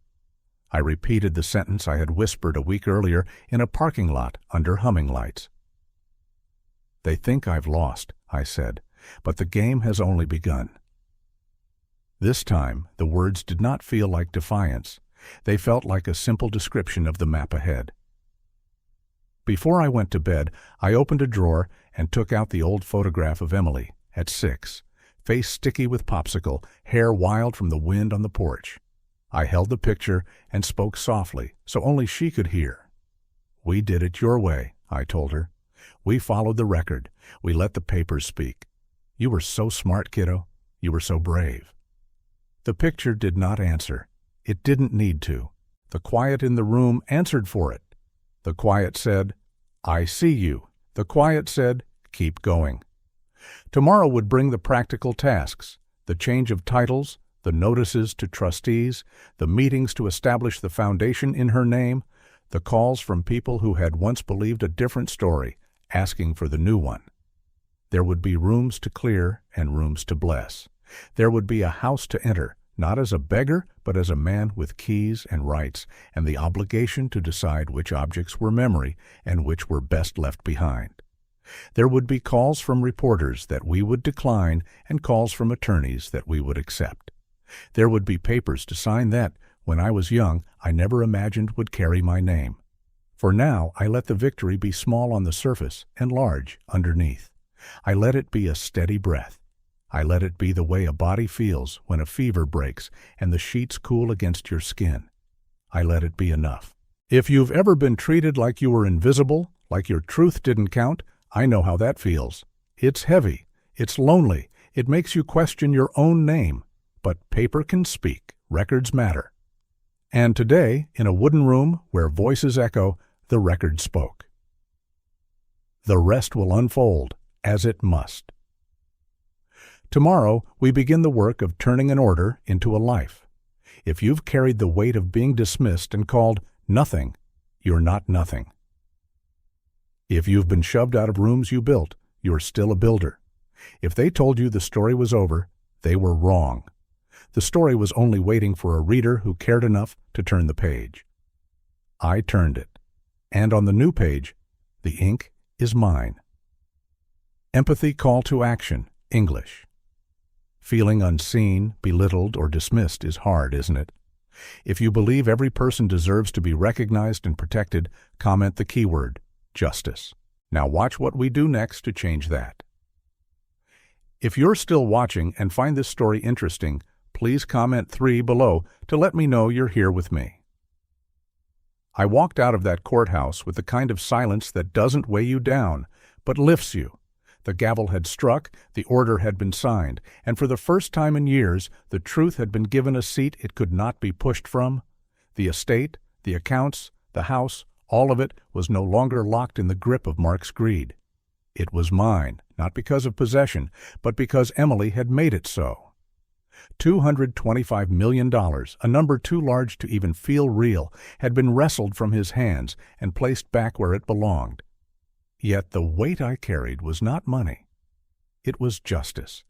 I repeated the sentence I had whispered a week earlier in a parking lot under humming lights. "They think I've lost," I said, "but the game has only begun." This time, the words did not feel like defiance. They felt like a simple description of the map ahead. Before I went to bed, I opened a drawer and took out the old photograph of Emily at 6, face sticky with popsicle, hair wild from the wind on the porch. I held the picture and spoke softly, so only she could hear. "We did it your way," I told her. "We followed the record. We let the papers speak. You were so smart, kiddo. You were so brave." The picture did not answer. It didn't need to. The quiet in the room answered for it. The quiet said, "I see you." The quiet said, "Keep going." Tomorrow would bring the practical tasks, the change of titles, the notices to trustees, the meetings to establish the foundation in her name, the calls from people who had once believed a different story, asking for the new one. There would be rooms to clear and rooms to bless. There would be a house to enter, not as a beggar, but as a man with keys and rights, and the obligation to decide which objects were memory and which were best left behind. There would be calls from reporters that we would decline and calls from attorneys that we would accept. There would be papers to sign that, when I was young, I never imagined would carry my name. For now, I let the victory be small on the surface and large underneath. I let it be a steady breath. I let it be the way a body feels when a fever breaks and the sheets cool against your skin. I let it be enough. If you've ever been treated like you were invisible, like your truth didn't count, I know how that feels. It's heavy. It's lonely. It makes you question your own name. But paper can speak. Records matter. And today, in a wooden room where voices echo, the record spoke. The rest will unfold, as it must. Tomorrow, we begin the work of turning an order into a life. If you've carried the weight of being dismissed and called nothing, you're not nothing. If you've been shoved out of rooms you built, you're still a builder. If they told you the story was over, they were wrong. The story was only waiting for a reader who cared enough to turn the page. I turned it, and on the new page, the ink is mine. Empathy call to action, English. Feeling unseen, belittled, or dismissed is hard, isn't it? If you believe every person deserves to be recognized and protected, comment the keyword, justice. Now watch what we do next to change that. If you're still watching and find this story interesting, please comment 3 below to let me know you're here with me. I walked out of that courthouse with the kind of silence that doesn't weigh you down, but lifts you. The gavel had struck, the order had been signed, and for the first time in years, the truth had been given a seat it could not be pushed from. The estate, the accounts, the house, all of it was no longer locked in the grip of Mark's greed. It was mine, not because of possession, but because Emily had made it so. $225 million, a number too large to even feel real, had been wrestled from his hands and placed back where it belonged. Yet the weight I carried was not money. It was justice.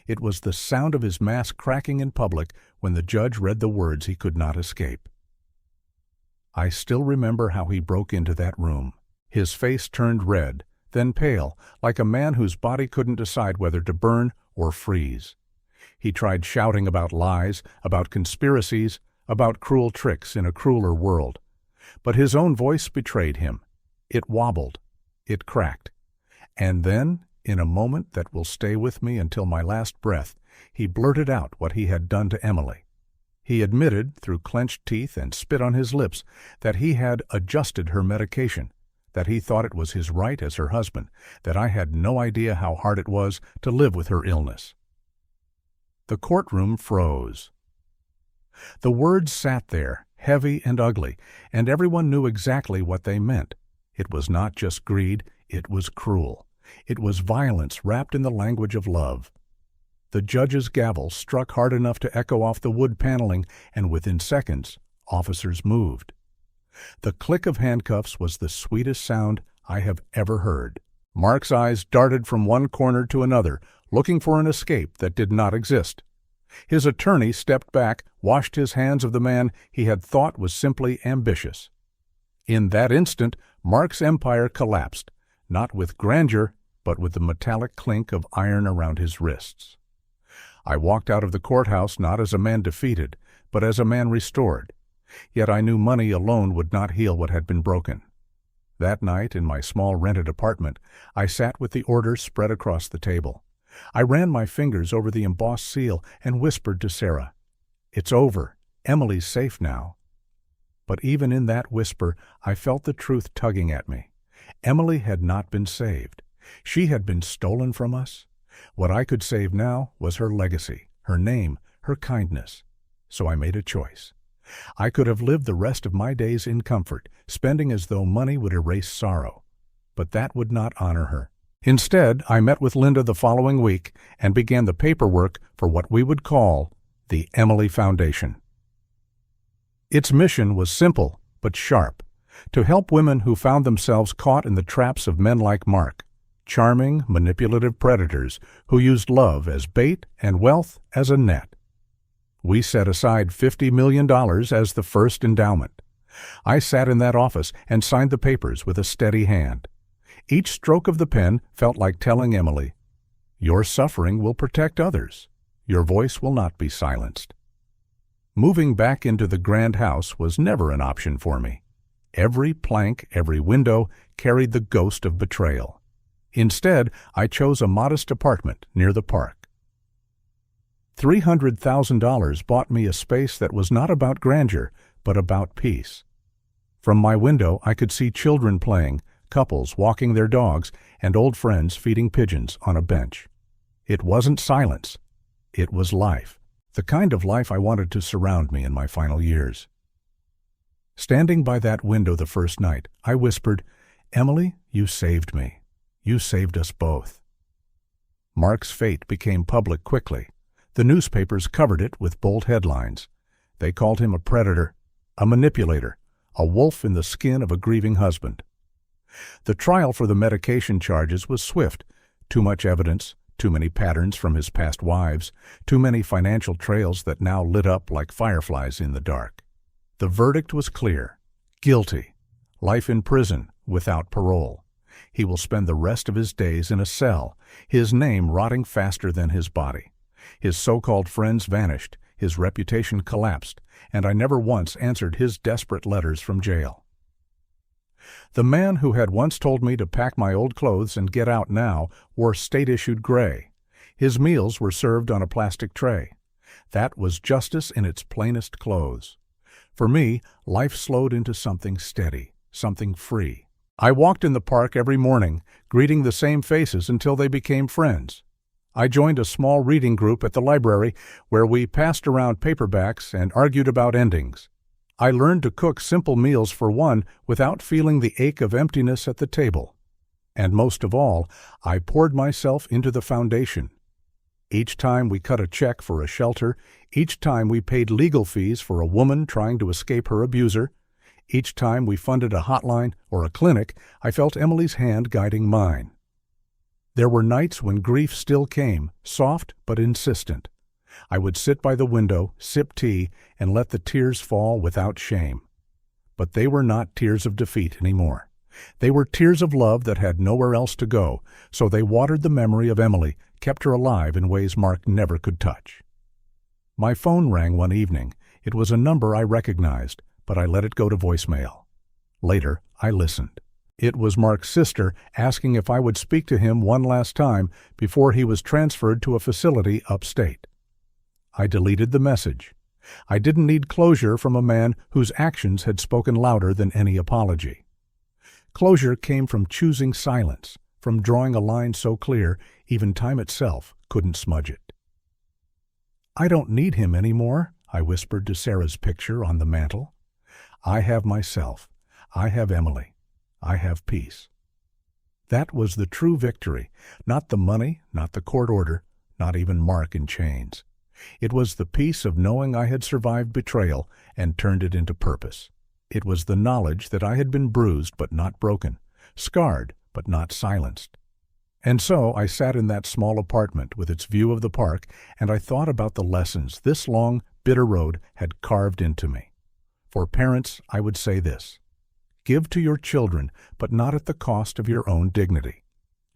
It was the sound of his mask cracking in public when the judge read the words he could not escape. I still remember how he broke into that room. His face turned red, then pale, like a man whose body couldn't decide whether to burn or freeze. He tried shouting about lies, about conspiracies, about cruel tricks in a crueler world. But his own voice betrayed him. It wobbled. It cracked. And then, in a moment that will stay with me until my last breath, he blurted out what he had done to Emily. He admitted, through clenched teeth and spit on his lips, that he had adjusted her medication, that he thought it was his right as her husband, that I had no idea how hard it was to live with her illness. The courtroom froze. The words sat there, heavy and ugly, and everyone knew exactly what they meant. It was not just greed, it was cruel. It was violence wrapped in the language of love. The judge's gavel struck hard enough to echo off the wood paneling, and within seconds, officers moved. The click of handcuffs was the sweetest sound I have ever heard. Mark's eyes darted from one corner to another, looking for an escape that did not exist. His attorney stepped back, washed his hands of the man he had thought was simply ambitious. In that instant, Mark's empire collapsed, not with grandeur, but with the metallic clink of iron around his wrists. I walked out of the courthouse not as a man defeated, but as a man restored. Yet I knew money alone would not heal what had been broken. That night, in my small rented apartment, I sat with the order spread across the table. I ran my fingers over the embossed seal and whispered to Sarah, "It's over. Emily's safe now." But even in that whisper, I felt the truth tugging at me. Emily had not been saved. She had been stolen from us. What I could save now was her legacy, her name, her kindness. So I made a choice. I could have lived the rest of my days in comfort, spending as though money would erase sorrow. But that would not honor her. Instead, I met with Linda the following week and began the paperwork for what we would call the Emily Foundation. Its mission was simple but sharp, to help women who found themselves caught in the traps of men like Mark, charming, manipulative predators who used love as bait and wealth as a net. We set aside $50 million as the first endowment. I sat in that office and signed the papers with a steady hand. Each stroke of the pen felt like telling Emily, "Your suffering will protect others. Your voice will not be silenced." Moving back into the grand house was never an option for me. Every plank, every window carried the ghost of betrayal. Instead, I chose a modest apartment near the park. $300,000 bought me a space that was not about grandeur, but about peace. From my window, I could see children playing, couples walking their dogs, and old friends feeding pigeons on a bench. It wasn't silence. It was life. The kind of life I wanted to surround me in my final years. Standing by that window the first night, I whispered, "Emily, you saved me. You saved us both." Mark's fate became public quickly. The newspapers covered it with bold headlines. They called him a predator, a manipulator, a wolf in the skin of a grieving husband. The trial for the medication charges was swift. Too much evidence, too many patterns from his past wives, too many financial trails that now lit up like fireflies in the dark. The verdict was clear. Guilty. Life in prison, without parole. He will spend the rest of his days in a cell, his name rotting faster than his body. His so-called friends vanished, his reputation collapsed, and I never once answered his desperate letters from jail. The man who had once told me to pack my old clothes and get out now wore state-issued gray. His meals were served on a plastic tray. That was justice in its plainest clothes. For me, life slowed into something steady, something free. I walked in the park every morning, greeting the same faces until they became friends. I joined a small reading group at the library where we passed around paperbacks and argued about endings. I learned to cook simple meals for one without feeling the ache of emptiness at the table. And most of all, I poured myself into the foundation. Each time we cut a check for a shelter, each time we paid legal fees for a woman trying to escape her abuser, each time we funded a hotline or a clinic, I felt Emily's hand guiding mine. There were nights when grief still came, soft but insistent. I would sit by the window, sip tea, and let the tears fall without shame. But they were not tears of defeat anymore. They were tears of love that had nowhere else to go, so they watered the memory of Emily, kept her alive in ways Mark never could touch. My phone rang one evening. It was a number I recognized, but I let it go to voicemail. Later, I listened. It was Mark's sister asking if I would speak to him one last time before he was transferred to a facility upstate. I deleted the message. I didn't need closure from a man whose actions had spoken louder than any apology. Closure came from choosing silence, from drawing a line so clear even time itself couldn't smudge it. "I don't need him anymore," I whispered to Sarah's picture on the mantel. "I have myself. I have Emily. I have peace." That was the true victory, not the money, not the court order, not even Mark in chains. It was the peace of knowing I had survived betrayal and turned it into purpose. It was the knowledge that I had been bruised but not broken, scarred but not silenced. And so I sat in that small apartment with its view of the park, and I thought about the lessons this long, bitter road had carved into me. For parents, I would say this: give to your children, but not at the cost of your own dignity.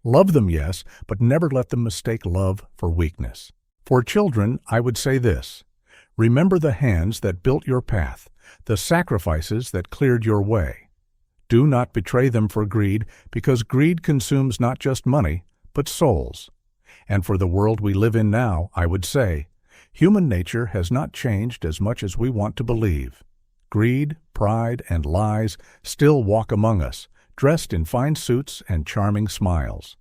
Love them, yes, but never let them mistake love for weakness. For children, I would say this: remember the hands that built your path, the sacrifices that cleared your way. Do not betray them for greed, because greed consumes not just money, but souls. And for the world we live in now, I would say, human nature has not changed as much as we want to believe. Greed, pride, and lies still walk among us, dressed in fine suits and charming smiles.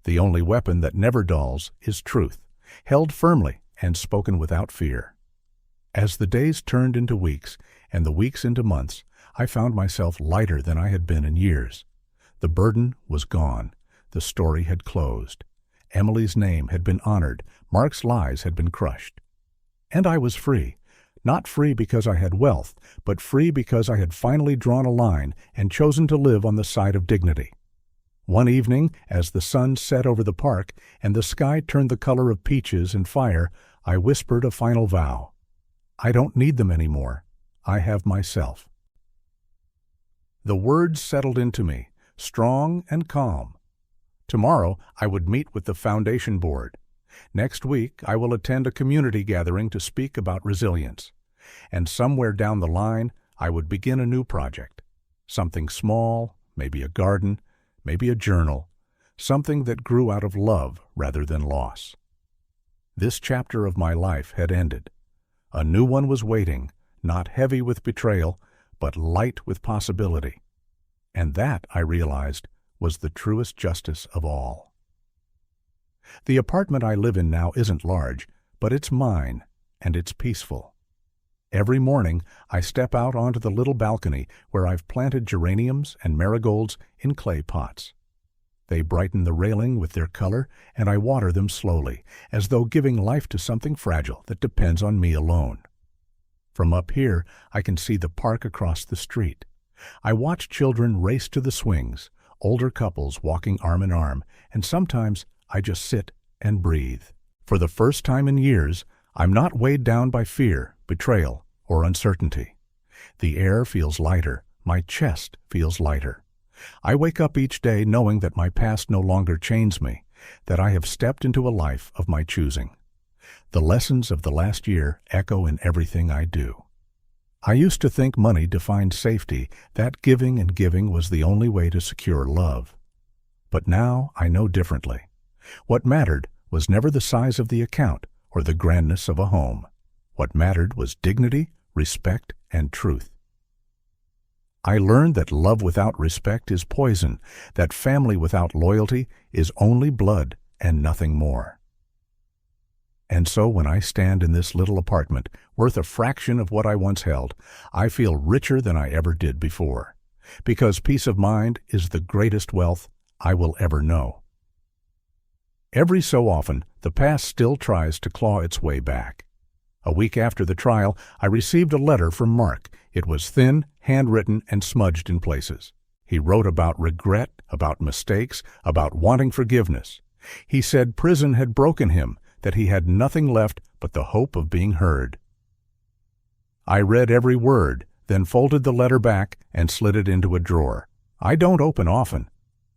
The only weapon that never dulls is truth, held firmly and spoken without fear. As the days turned into weeks and the weeks into months, I found myself lighter than I had been in years. The burden was gone. The story had closed. Emily's name had been honored. Mark's lies had been crushed. And I was free. Not free because I had wealth, but free because I had finally drawn a line and chosen to live on the side of dignity. One evening, as the sun set over the park and the sky turned the color of peaches and fire, I whispered a final vow. I don't need them anymore. I have myself. The words settled into me, strong and calm. Tomorrow, I would meet with the foundation board. Next week, I will attend a community gathering to speak about resilience. And somewhere down the line, I would begin a new project. Something small, maybe a garden, maybe a journal, something that grew out of love rather than loss. This chapter of my life had ended. A new one was waiting, not heavy with betrayal, but light with possibility. And that, I realized, was the truest justice of all. The apartment I live in now isn't large, but it's mine, and it's peaceful. Every morning, I step out onto the little balcony where I've planted geraniums and marigolds in clay pots. They brighten the railing with their color, and I water them slowly, as though giving life to something fragile that depends on me alone. From up here, I can see the park across the street. I watch children race to the swings, older couples walking arm in arm, and sometimes I just sit and breathe. For the first time in years, I'm not weighed down by fear, betrayal, or uncertainty. The air feels lighter, my chest feels lighter. I wake up each day knowing that my past no longer chains me, that I have stepped into a life of my choosing. The lessons of the last year echo in everything I do. I used to think money defined safety, that giving and giving was the only way to secure love. But now I know differently. What mattered was never the size of the account or the grandness of a home. What mattered was dignity, respect, and truth. I learned that love without respect is poison, that family without loyalty is only blood and nothing more. And so when I stand in this little apartment, worth a fraction of what I once held, I feel richer than I ever did before, because peace of mind is the greatest wealth I will ever know. Every so often, the past still tries to claw its way back. A week after the trial, I received a letter from Mark. It was thin, handwritten, and smudged in places. He wrote about regret, about mistakes, about wanting forgiveness. He said prison had broken him, that he had nothing left but the hope of being heard. I read every word, then folded the letter back and slid it into a drawer. I don't open often.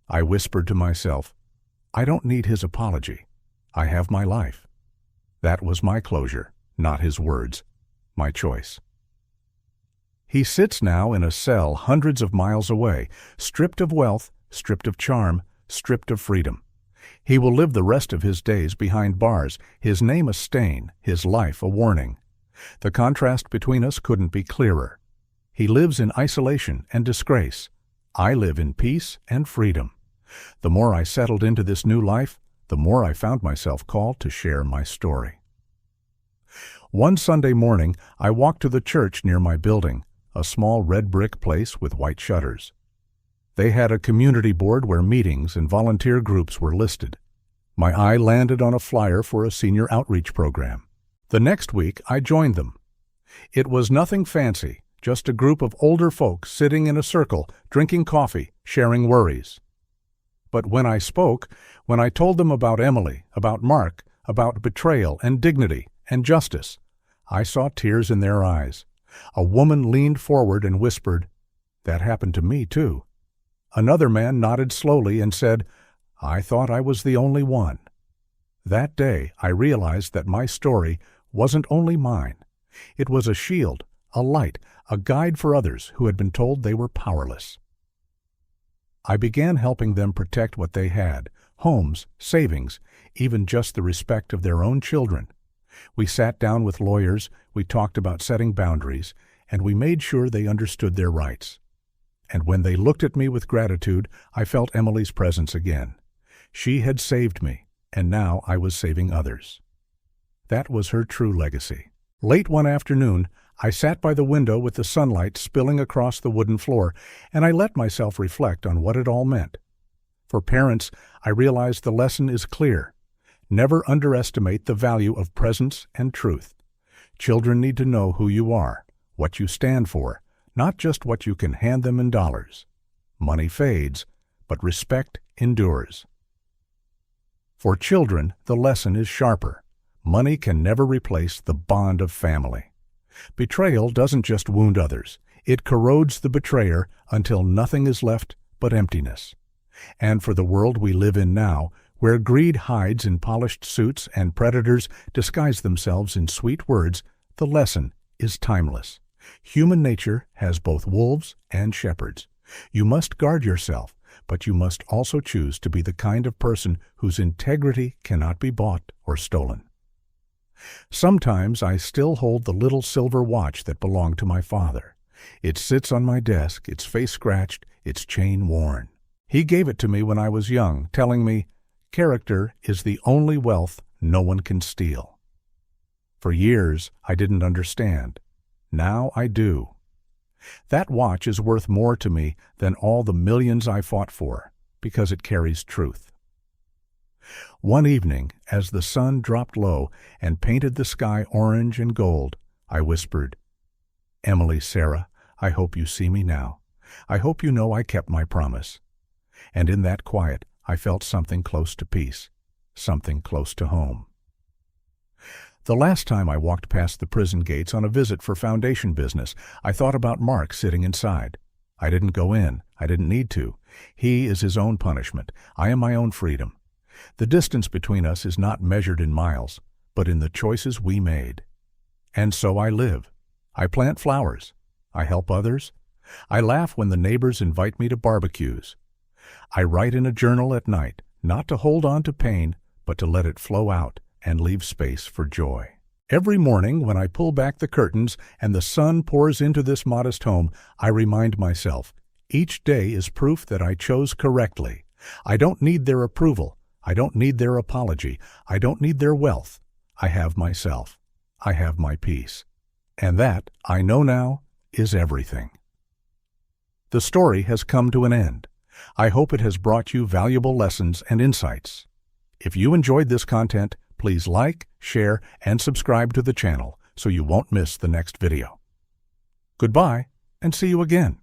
I whispered to myself, I don't need his apology. I have my life. That was my closure, not his words, my choice. He sits now in a cell hundreds of miles away, stripped of wealth, stripped of charm, stripped of freedom. He will live the rest of his days behind bars, his name a stain, his life a warning. The contrast between us couldn't be clearer. He lives in isolation and disgrace. I live in peace and freedom. The more I settled into this new life, the more I found myself called to share my story. One Sunday morning, I walked to the church near my building, a small red brick place with white shutters. They had a community board where meetings and volunteer groups were listed. My eye landed on a flyer for a senior outreach program. The next week, I joined them. It was nothing fancy, just a group of older folks sitting in a circle, drinking coffee, sharing worries. But when I spoke, when I told them about Emily, about Mark, about betrayal and dignity and justice, I saw tears in their eyes. A woman leaned forward and whispered, "That happened to me, too." Another man nodded slowly and said, "I thought I was the only one." That day, I realized that my story wasn't only mine. It was a shield, a light, a guide for others who had been told they were powerless. I began helping them protect what they had, homes, savings, even just the respect of their own children. We sat down with lawyers, we talked about setting boundaries, and we made sure they understood their rights. And when they looked at me with gratitude, I felt Emily's presence again. She had saved me, and now I was saving others. That was her true legacy. Late one afternoon, I sat by the window with the sunlight spilling across the wooden floor, and I let myself reflect on what it all meant. For parents, I realized the lesson is clear. Never underestimate the value of presence and truth. Children need to know who you are, what you stand for, not just what you can hand them in dollars. Money fades, but respect endures. For children, the lesson is sharper. Money can never replace the bond of family. Betrayal doesn't just wound others. It corrodes the betrayer until nothing is left but emptiness. And for the world we live in now, where greed hides in polished suits and predators disguise themselves in sweet words, the lesson is timeless. Human nature has both wolves and shepherds. You must guard yourself, but you must also choose to be the kind of person whose integrity cannot be bought or stolen. Sometimes I still hold the little silver watch that belonged to my father. It sits on my desk, its face scratched, its chain worn. He gave it to me when I was young, telling me, "Character is the only wealth no one can steal." For years, I didn't understand. Now I do. That watch is worth more to me than all the millions I fought for, because it carries truth. One evening, as the sun dropped low and painted the sky orange and gold, I whispered, "Emily, Sarah, I hope you see me now. I hope you know I kept my promise." And in that quiet, I felt something close to peace, something close to home. The last time I walked past the prison gates on a visit for foundation business, I thought about Mark sitting inside. I didn't go in. I didn't need to. He is his own punishment. I am my own freedom. The distance between us is not measured in miles, but in the choices we made. And so I live. I plant flowers. I help others. I laugh when the neighbors invite me to barbecues. I write in a journal at night, not to hold on to pain, but to let it flow out and leave space for joy. Every morning when I pull back the curtains and the sun pours into this modest home, I remind myself, each day is proof that I chose correctly. I don't need their approval. I don't need their apology. I don't need their wealth. I have myself. I have my peace. And that, I know now, is everything. The story has come to an end. I hope it has brought you valuable lessons and insights. If you enjoyed this content, please like, share, and subscribe to the channel so you won't miss the next video. Goodbye, and see you again.